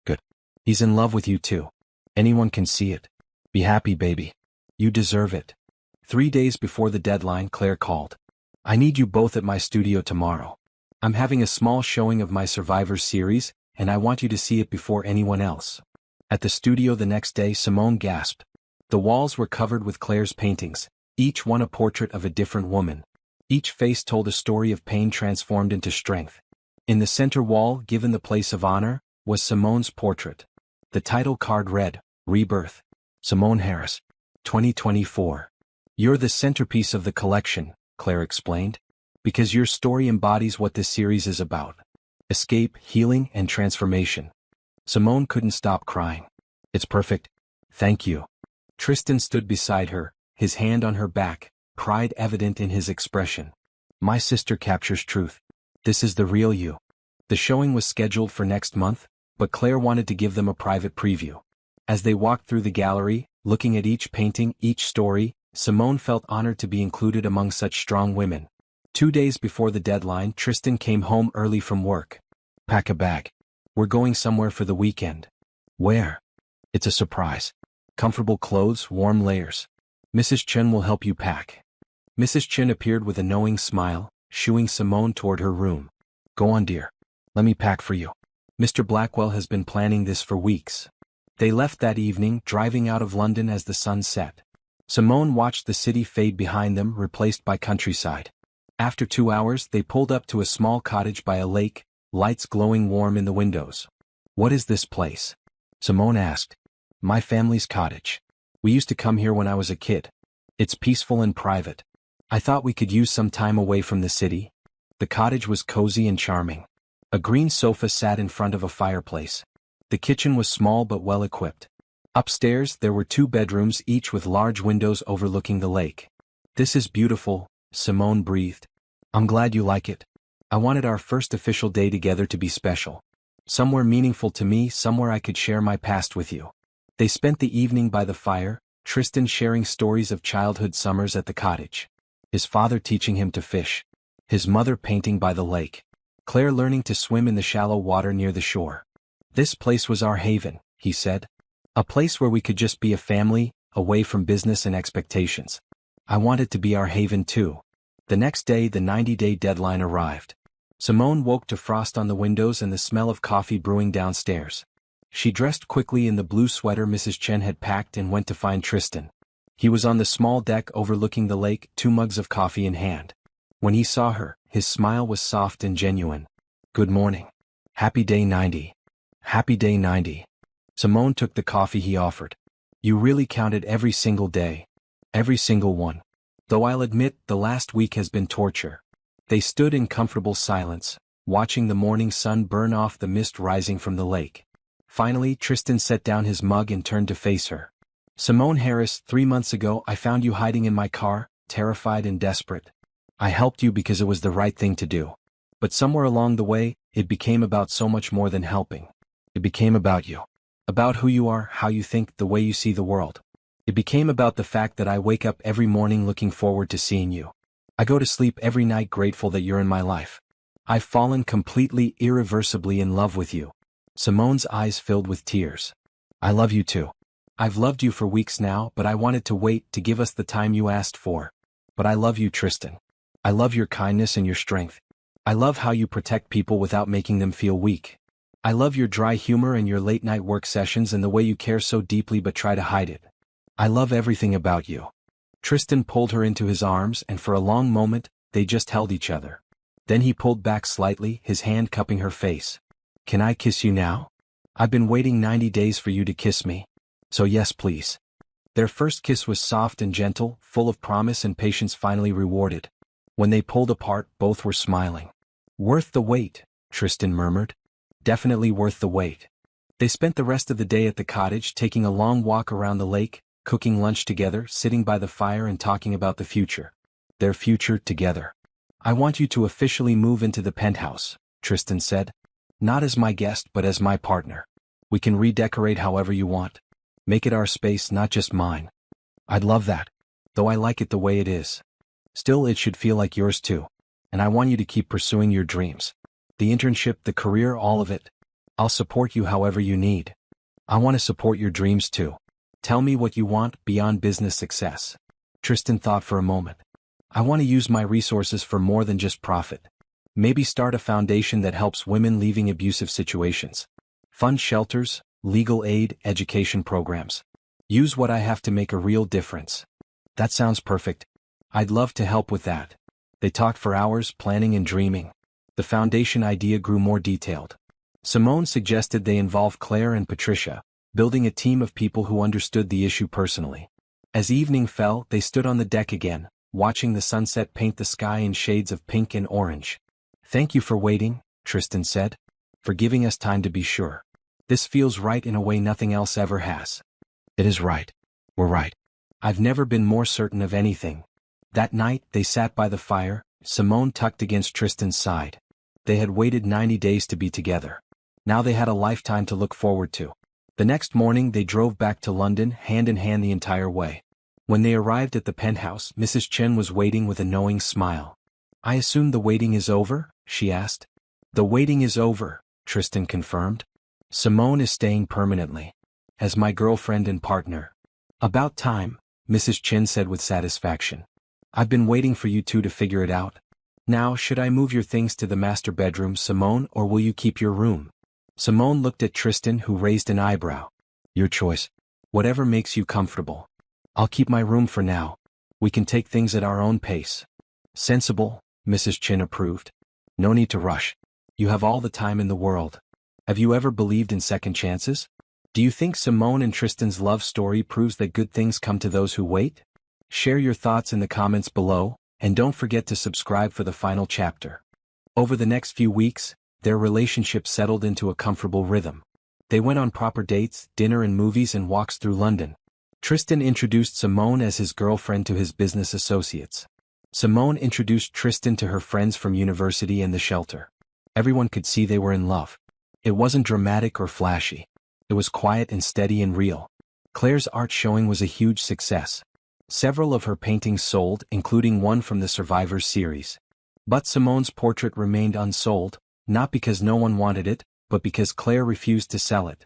Good. He's in love with you too. Anyone can see it. Be happy, baby. You deserve it. 3 days before the deadline, Claire called. I need you both at my studio tomorrow. I'm having a small showing of my Survivors series, and I want you to see it before anyone else. At the studio the next day, Simone gasped. The walls were covered with Claire's paintings, each one a portrait of a different woman. Each face told a story of pain transformed into strength. In the center wall, given the place of honor, was Simone's portrait. The title card read, Rebirth. Simone Harris. 2024. You're the centerpiece of the collection, Claire explained. Because your story embodies what this series is about. Escape, healing, and transformation. Simone couldn't stop crying. It's perfect. Thank you. Tristan stood beside her, his hand on her back, pride evident in his expression. My sister captures truth. This is the real you. The showing was scheduled for next month, but Claire wanted to give them a private preview. As they walked through the gallery, looking at each painting, each story, Simone felt honored to be included among such strong women. 2 days before the deadline, Tristan came home early from work. Pack a bag. We're going somewhere for the weekend. Where? It's a surprise. Comfortable clothes, warm layers. Mrs. Chen will help you pack. Mrs. Chen appeared with a knowing smile, shooing Simone toward her room. Go on, dear. Let me pack for you. Mr. Blackwell has been planning this for weeks. They left that evening, driving out of London as the sun set. Simone watched the city fade behind them, replaced by countryside. After 2 hours, they pulled up to a small cottage by a lake, lights glowing warm in the windows. "What is this place?" Simone asked. "My family's cottage. We used to come here when I was a kid. It's peaceful and private. I thought we could use some time away from the city." The cottage was cozy and charming. A green sofa sat in front of a fireplace. The kitchen was small but well equipped. Upstairs, there were 2 bedrooms, each with large windows overlooking the lake. "This is beautiful," Simone breathed. "I'm glad you like it. I wanted our first official day together to be special. Somewhere meaningful to me, somewhere I could share my past with you." They spent the evening by the fire, Tristan sharing stories of childhood summers at the cottage. His father teaching him to fish. His mother painting by the lake. Claire learning to swim in the shallow water near the shore. "This place was our haven," he said. "A place where we could just be a family, away from business and expectations. I wanted to be our haven too." The next day, the 90-day deadline arrived. Simone woke to frost on the windows and the smell of coffee brewing downstairs. She dressed quickly in the blue sweater Mrs. Chen had packed and went to find Tristan. He was on the small deck overlooking the lake, 2 mugs of coffee in hand. When he saw her, his smile was soft and genuine. "Good morning. Happy day 90. Happy day 90. Simone took the coffee he offered. "You really counted every single day." "Every single one. Though I'll admit, the last week has been torture." They stood in comfortable silence, watching the morning sun burn off the mist rising from the lake. Finally, Tristan set down his mug and turned to face her. "Simone Harris, 3 months ago I found you hiding in my car, terrified and desperate. I helped you because it was the right thing to do. But somewhere along the way, it became about so much more than helping. It became about you. About who you are, how you think, the way you see the world. It became about the fact that I wake up every morning looking forward to seeing you. I go to sleep every night grateful that you're in my life. I've fallen completely, irreversibly in love with you." Simone's eyes filled with tears. "I love you too. I've loved you for weeks now, but I wanted to wait to give us the time you asked for. But I love you, Tristan. I love your kindness and your strength. I love how you protect people without making them feel weak. I love your dry humor and your late-night work sessions and the way you care so deeply but try to hide it. I love everything about you." Tristan pulled her into his arms, and for a long moment, they just held each other. Then he pulled back slightly, his hand cupping her face. "Can I kiss you now? I've been waiting 90 days for you to kiss me. So yes, please." Their first kiss was soft and gentle, full of promise and patience finally rewarded. When they pulled apart, both were smiling. "Worth the wait," Tristan murmured. "Definitely worth the wait." They spent the rest of the day at the cottage, taking a long walk around the lake, cooking lunch together, sitting by the fire and talking about the future. Their future together. "I want you to officially move into the penthouse," Tristan said. "Not as my guest but as my partner. We can redecorate however you want. Make it our space, not just mine." "I'd love that. Though I like it the way it is. Still, it should feel like yours too. And I want you to keep pursuing your dreams. The internship, the career, all of it. I'll support you however you need. I want to support your dreams too. Tell me what you want beyond business success." Tristan thought for a moment. "I want to use my resources for more than just profit. Maybe start a foundation that helps women leaving abusive situations. Fund shelters, legal aid, education programs. Use what I have to make a real difference." "That sounds perfect. I'd love to help with that." They talked for hours, planning and dreaming. The foundation idea grew more detailed. Simone suggested they involve Claire and Patricia, building a team of people who understood the issue personally. As evening fell, they stood on the deck again, watching the sunset paint the sky in shades of pink and orange. "Thank you for waiting," Tristan said. "For giving us time to be sure. This feels right in a way nothing else ever has." "It is right. We're right. I've never been more certain of anything." That night, they sat by the fire, Simone tucked against Tristan's side. They had waited 90 days to be together. Now they had a lifetime to look forward to. The next morning they drove back to London, hand in hand the entire way. When they arrived at the penthouse, Mrs. Chen was waiting with a knowing smile. "I assume the waiting is over?" she asked. "The waiting is over," Tristan confirmed. "Simone is staying permanently. As my girlfriend and partner." "About time," Mrs. Chen said with satisfaction. "I've been waiting for you two to figure it out." Now, should I move your things to the master bedroom, Simone, or will you keep your room? Simone looked at Tristan, who raised an eyebrow. Your choice. Whatever makes you comfortable. I'll keep my room for now. We can take things at our own pace. Sensible, Mrs. Chin approved. No need to rush. You have all the time in the world. Have you ever believed in second chances? Do you think Simone and Tristan's love story proves that good things come to those who wait? Share your thoughts in the comments below, and don't forget to subscribe for the final chapter. Over the next few weeks, their relationship settled into a comfortable rhythm. They went on proper dates, dinner and movies and walks through London. Tristan introduced Simone as his girlfriend to his business associates. Simone introduced Tristan to her friends from university and the shelter. Everyone could see they were in love. It wasn't dramatic or flashy. It was quiet and steady and real. Claire's art showing was a huge success. Several of her paintings sold, including one from the Survivors series. But Simone's portrait remained unsold, not because no one wanted it, but because Claire refused to sell it.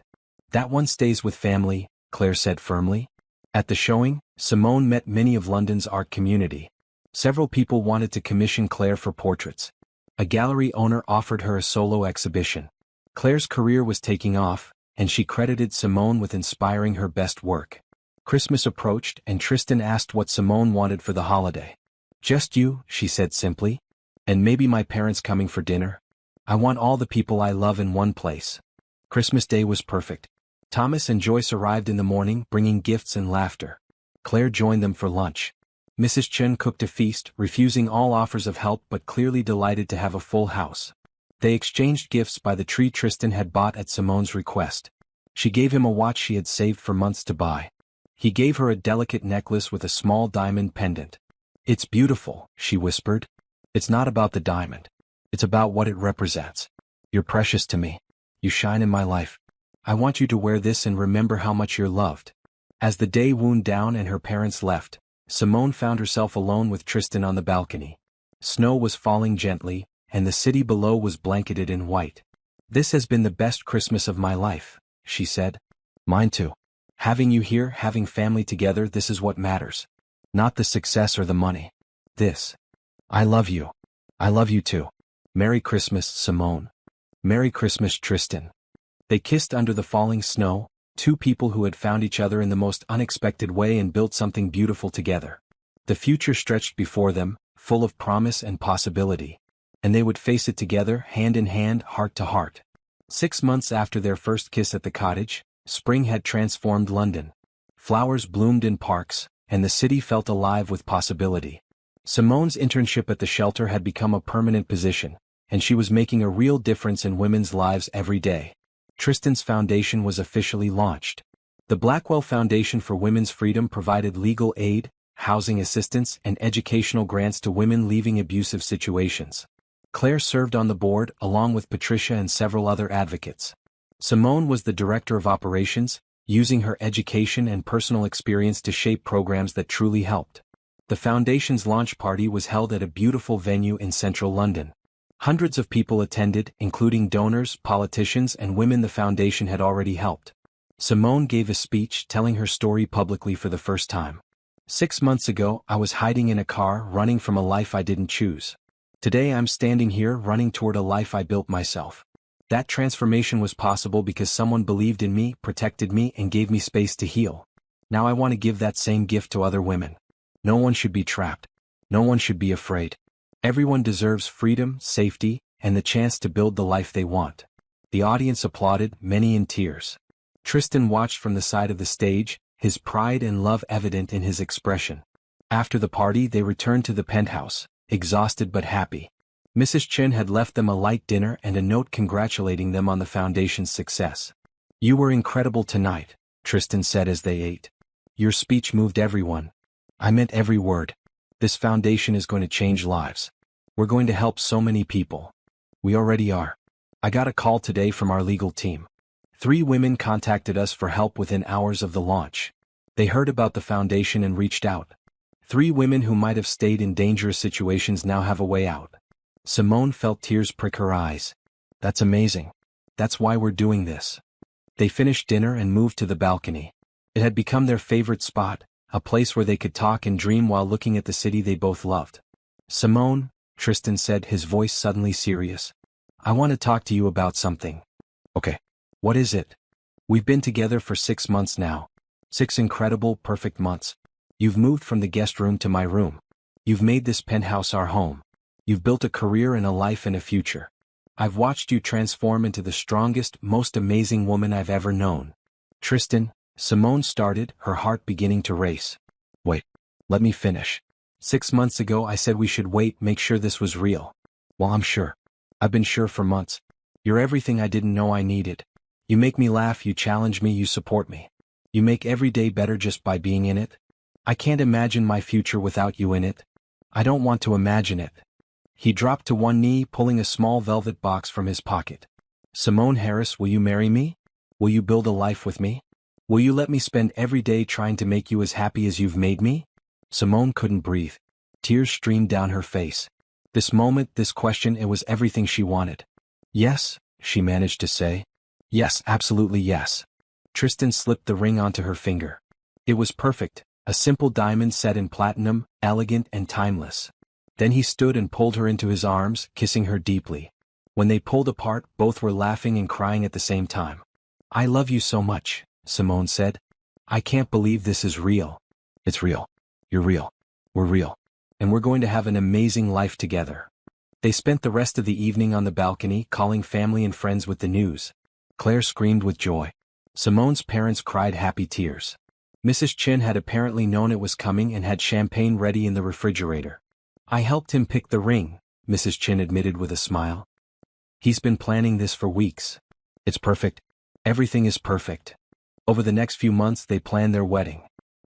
That one stays with family, Claire said firmly. At the showing, Simone met many of London's art community. Several people wanted to commission Claire for portraits. A gallery owner offered her a solo exhibition. Claire's career was taking off, and she credited Simone with inspiring her best work. Christmas approached, and Tristan asked what Simone wanted for the holiday. Just you, she said simply. And maybe my parents coming for dinner. I want all the people I love in one place. Christmas Day was perfect. Thomas and Joyce arrived in the morning, bringing gifts and laughter. Claire joined them for lunch. Mrs. Chen cooked a feast, refusing all offers of help but clearly delighted to have a full house. They exchanged gifts by the tree Tristan had bought at Simone's request. She gave him a watch she had saved for months to buy. He gave her a delicate necklace with a small diamond pendant. It's beautiful, she whispered. It's not about the diamond. It's about what it represents. You're precious to me. You shine in my life. I want you to wear this and remember how much you're loved. As the day wound down and her parents left, Simone found herself alone with Tristan on the balcony. Snow was falling gently, and the city below was blanketed in white. This has been the best Christmas of my life, she said. Mine too. Having you here, having family together, this is what matters. Not the success or the money. This. I love you. I love you too. Merry Christmas, Simone. Merry Christmas, Tristan. They kissed under the falling snow, two people who had found each other in the most unexpected way and built something beautiful together. The future stretched before them, full of promise and possibility. And they would face it together, hand in hand, heart to heart. 6 months after their first kiss at the cottage, spring had transformed London. Flowers bloomed in parks, and the city felt alive with possibility. Simone's internship at the shelter had become a permanent position, and she was making a real difference in women's lives every day. Tristan's foundation was officially launched. The Blackwell Foundation for Women's Freedom provided legal aid, housing assistance, and educational grants to women leaving abusive situations. Claire served on the board, along with Patricia and several other advocates. Simone was the director of operations, using her education and personal experience to shape programs that truly helped. The foundation's launch party was held at a beautiful venue in central London. Hundreds of people attended, including donors, politicians, and women the foundation had already helped. Simone gave a speech telling her story publicly for the first time. 6 months ago, I was hiding in a car, running from a life I didn't choose. Today I'm standing here, running toward a life I built myself. That transformation was possible because someone believed in me, protected me, and gave me space to heal. Now I want to give that same gift to other women. No one should be trapped. No one should be afraid. Everyone deserves freedom, safety, and the chance to build the life they want. The audience applauded, many in tears. Tristan watched from the side of the stage, his pride and love evident in his expression. After the party, they returned to the penthouse, exhausted but happy. Mrs. Chen had left them a light dinner and a note congratulating them on the foundation's success. You were incredible tonight, Tristan said as they ate. Your speech moved everyone. I meant every word. This foundation is going to change lives. We're going to help so many people. We already are. I got a call today from our legal team. 3 women contacted us for help within hours of the launch. They heard about the foundation and reached out. 3 women who might have stayed in dangerous situations now have a way out. Simone felt tears prick her eyes. That's amazing. That's why we're doing this. They finished dinner and moved to the balcony. It had become their favorite spot, a place where they could talk and dream while looking at the city they both loved. Simone, Tristan said, his voice suddenly serious. I want to talk to you about something. Okay. What is it? We've been together for 6 months now. 6 incredible, perfect months. You've moved from the guest room to my room. You've made this penthouse our home. You've built a career and a life and a future. I've watched you transform into the strongest, most amazing woman I've ever known. Tristan, Simone started, her heart beginning to race. Wait. Let me finish. 6 months ago I said we should wait, make sure this was real. Well, I'm sure. I've been sure for months. You're everything I didn't know I needed. You make me laugh, you challenge me, you support me. You make every day better just by being in it. I can't imagine my future without you in it. I don't want to imagine it. He dropped to one knee, pulling a small velvet box from his pocket. Simone Harris, will you marry me? Will you build a life with me? Will you let me spend every day trying to make you as happy as you've made me? Simone couldn't breathe. Tears streamed down her face. This moment, this question, it was everything she wanted. Yes, she managed to say. Yes, absolutely yes. Tristan slipped the ring onto her finger. It was perfect, a simple diamond set in platinum, elegant and timeless. Then he stood and pulled her into his arms, kissing her deeply. When they pulled apart, both were laughing and crying at the same time. I love you so much, Simone said. I can't believe this is real. It's real. You're real. We're real. And we're going to have an amazing life together. They spent the rest of the evening on the balcony, calling family and friends with the news. Claire screamed with joy. Simone's parents cried happy tears. Mrs. Chin had apparently known it was coming and had champagne ready in the refrigerator. I helped him pick the ring, Mrs. Chin admitted with a smile. He's been planning this for weeks. It's perfect. Everything is perfect. Over the next few months they planned their wedding.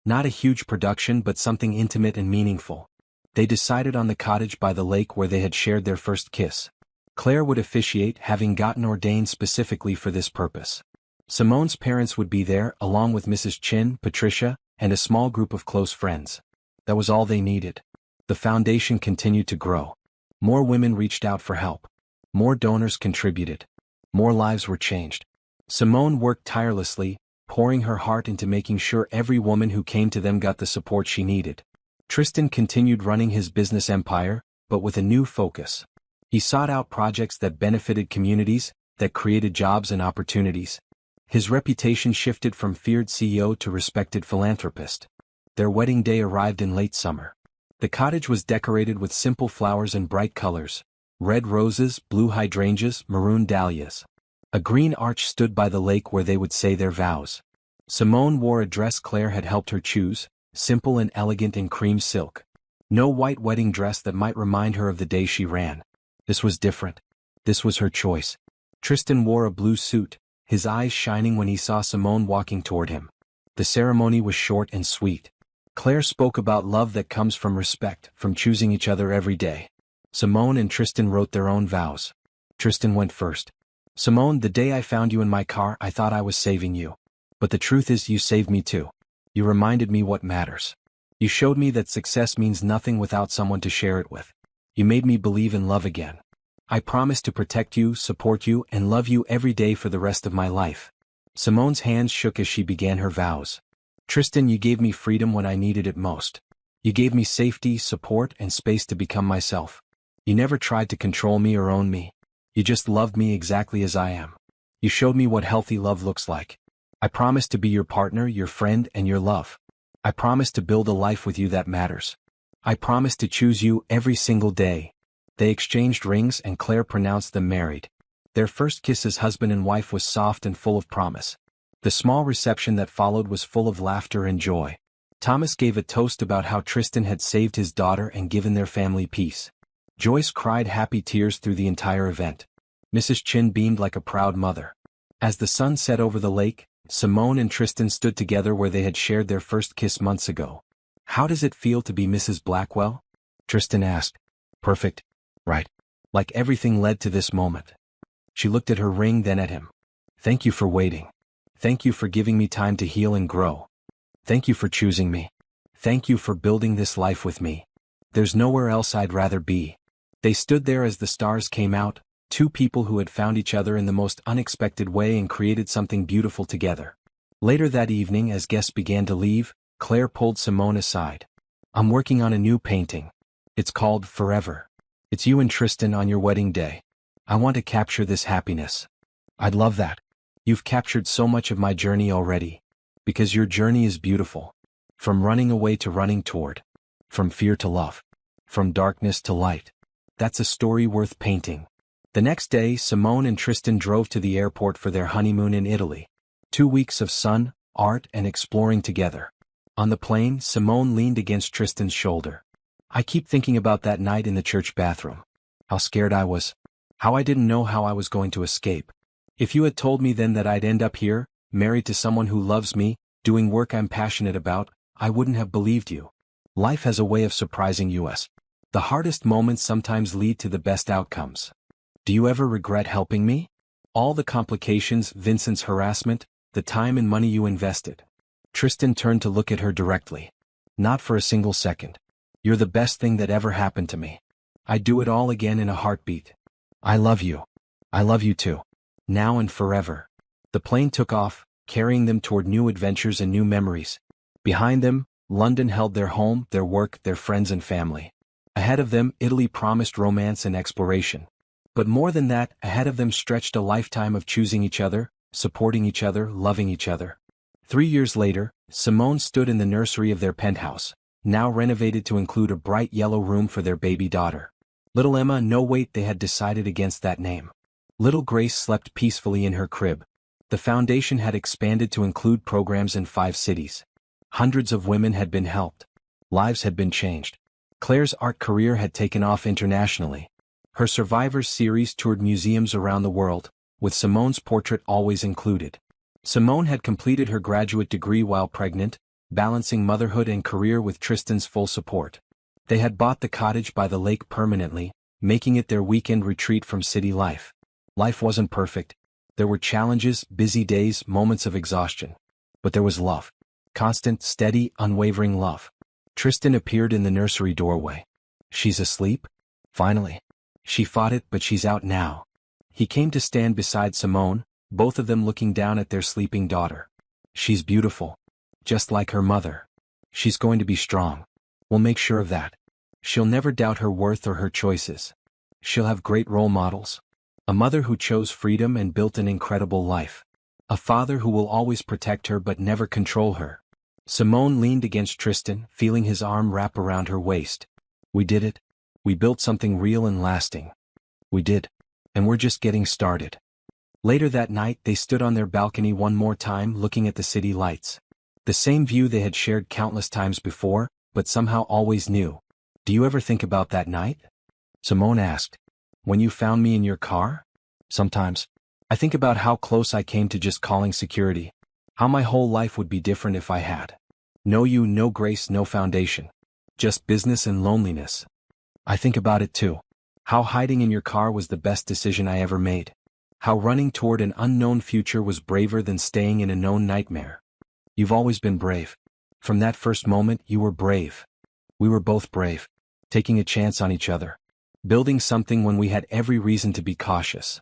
Not a huge production but something intimate and meaningful. They decided on the cottage by the lake where they had shared their first kiss. Claire would officiate, having gotten ordained specifically for this purpose. Simone's parents would be there, along with Mrs. Chin, Patricia, and a small group of close friends. That was all they needed. The foundation continued to grow. More women reached out for help. More donors contributed. More lives were changed. Simone worked tirelessly, pouring her heart into making sure every woman who came to them got the support she needed. Tristan continued running his business empire, but with a new focus. He sought out projects that benefited communities, that created jobs and opportunities. His reputation shifted from feared CEO to respected philanthropist. Their wedding day arrived in late summer. The cottage was decorated with simple flowers and bright colors: red roses, blue hydrangeas, maroon dahlias. A green arch stood by the lake where they would say their vows. Simone wore a dress Claire had helped her choose, simple and elegant in cream silk. No white wedding dress that might remind her of the day she ran. This was different. This was her choice. Tristan wore a blue suit, his eyes shining when he saw Simone walking toward him. The ceremony was short and sweet. Claire spoke about love that comes from respect, from choosing each other every day. Simone and Tristan wrote their own vows. Tristan went first. Simone, the day I found you in my car, I thought I was saving you. But the truth is, you saved me too. You reminded me what matters. You showed me that success means nothing without someone to share it with. You made me believe in love again. I promise to protect you, support you, and love you every day for the rest of my life. Simone's hands shook as she began her vows. Tristan, you gave me freedom when I needed it most. You gave me safety, support, and space to become myself. You never tried to control me or own me. You just loved me exactly as I am. You showed me what healthy love looks like. I promise to be your partner, your friend, and your love. I promise to build a life with you that matters. I promise to choose you every single day. They exchanged rings and Claire pronounced them married. Their first kiss as husband and wife was soft and full of promise. The small reception that followed was full of laughter and joy. Thomas gave a toast about how Tristan had saved his daughter and given their family peace. Joyce cried happy tears through the entire event. Mrs. Chin beamed like a proud mother. As the sun set over the lake, Simone and Tristan stood together where they had shared their first kiss months ago. How does it feel to be Mrs. Blackwell? Tristan asked. Perfect. Right. Like everything led to this moment. She looked at her ring, then at him. Thank you for waiting. Thank you for giving me time to heal and grow. Thank you for choosing me. Thank you for building this life with me. There's nowhere else I'd rather be. They stood there as the stars came out, two people who had found each other in the most unexpected way and created something beautiful together. Later that evening, as guests began to leave, Claire pulled Simone aside. I'm working on a new painting. It's called Forever. It's you and Tristan on your wedding day. I want to capture this happiness. I'd love that. You've captured so much of my journey already. Because your journey is beautiful. From running away to running toward. From fear to love. From darkness to light. That's a story worth painting. The next day, Simone and Tristan drove to the airport for their honeymoon in Italy. 2 weeks of sun, art, and exploring together. On the plane, Simone leaned against Tristan's shoulder. I keep thinking about that night in the church bathroom. How scared I was. How I didn't know how I was going to escape. If you had told me then that I'd end up here, married to someone who loves me, doing work I'm passionate about, I wouldn't have believed you. Life has a way of surprising us. The hardest moments sometimes lead to the best outcomes. Do you ever regret helping me? All the complications, Vincent's harassment, the time and money you invested. Tristan turned to look at her directly. Not for a single second. You're the best thing that ever happened to me. I'd do it all again in a heartbeat. I love you. I love you too. Now and forever. The plane took off, carrying them toward new adventures and new memories. Behind them, London held their home, their work, their friends and family. Ahead of them, Italy promised romance and exploration. But more than that, ahead of them stretched a lifetime of choosing each other, supporting each other, loving each other. 3 years later, Simone stood in the nursery of their penthouse, now renovated to include a bright yellow room for their baby daughter. Little Emma, no wait, they had decided against that name. Little Grace slept peacefully in her crib. The foundation had expanded to include programs in 5 cities. Hundreds of women had been helped. Lives had been changed. Claire's art career had taken off internationally. Her Survivors series toured museums around the world, with Simone's portrait always included. Simone had completed her graduate degree while pregnant, balancing motherhood and career with Tristan's full support. They had bought the cottage by the lake permanently, making it their weekend retreat from city life. Life wasn't perfect. There were challenges, busy days, moments of exhaustion. But there was love. Constant, steady, unwavering love. Tristan appeared in the nursery doorway. She's asleep? Finally. She fought it, but she's out now. He came to stand beside Simone, both of them looking down at their sleeping daughter. She's beautiful. Just like her mother. She's going to be strong. We'll make sure of that. She'll never doubt her worth or her choices. She'll have great role models. A mother who chose freedom and built an incredible life. A father who will always protect her but never control her. Simone leaned against Tristan, feeling his arm wrap around her waist. We did it. We built something real and lasting. We did. And we're just getting started. Later that night, they stood on their balcony one more time looking at the city lights. The same view they had shared countless times before, but somehow always new. Do you ever think about that night? Simone asked. When you found me in your car? Sometimes. I think about how close I came to just calling security. How my whole life would be different if I had. No you, no Grace, no foundation. Just business and loneliness. I think about it too. How hiding in your car was the best decision I ever made. How running toward an unknown future was braver than staying in a known nightmare. You've always been brave. From that first moment, you were brave. We were both brave. Taking a chance on each other. Building something when we had every reason to be cautious.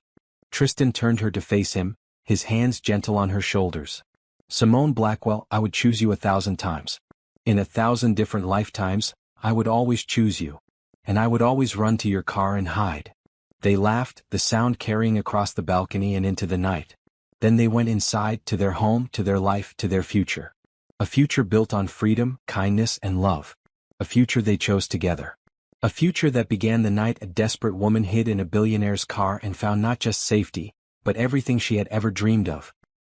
Tristan turned her to face him, his hands gentle on her shoulders. Simone Blackwell, I would choose you 1,000 times. In 1,000 different lifetimes, I would always choose you. And I would always run to your car and hide. They laughed, the sound carrying across the balcony and into the night. Then they went inside, to their home, to their life, to their future. A future built on freedom, kindness, and love. A future they chose together. A future that began the night a desperate woman hid in a billionaire's car and found not just safety, but everything she had ever dreamed of.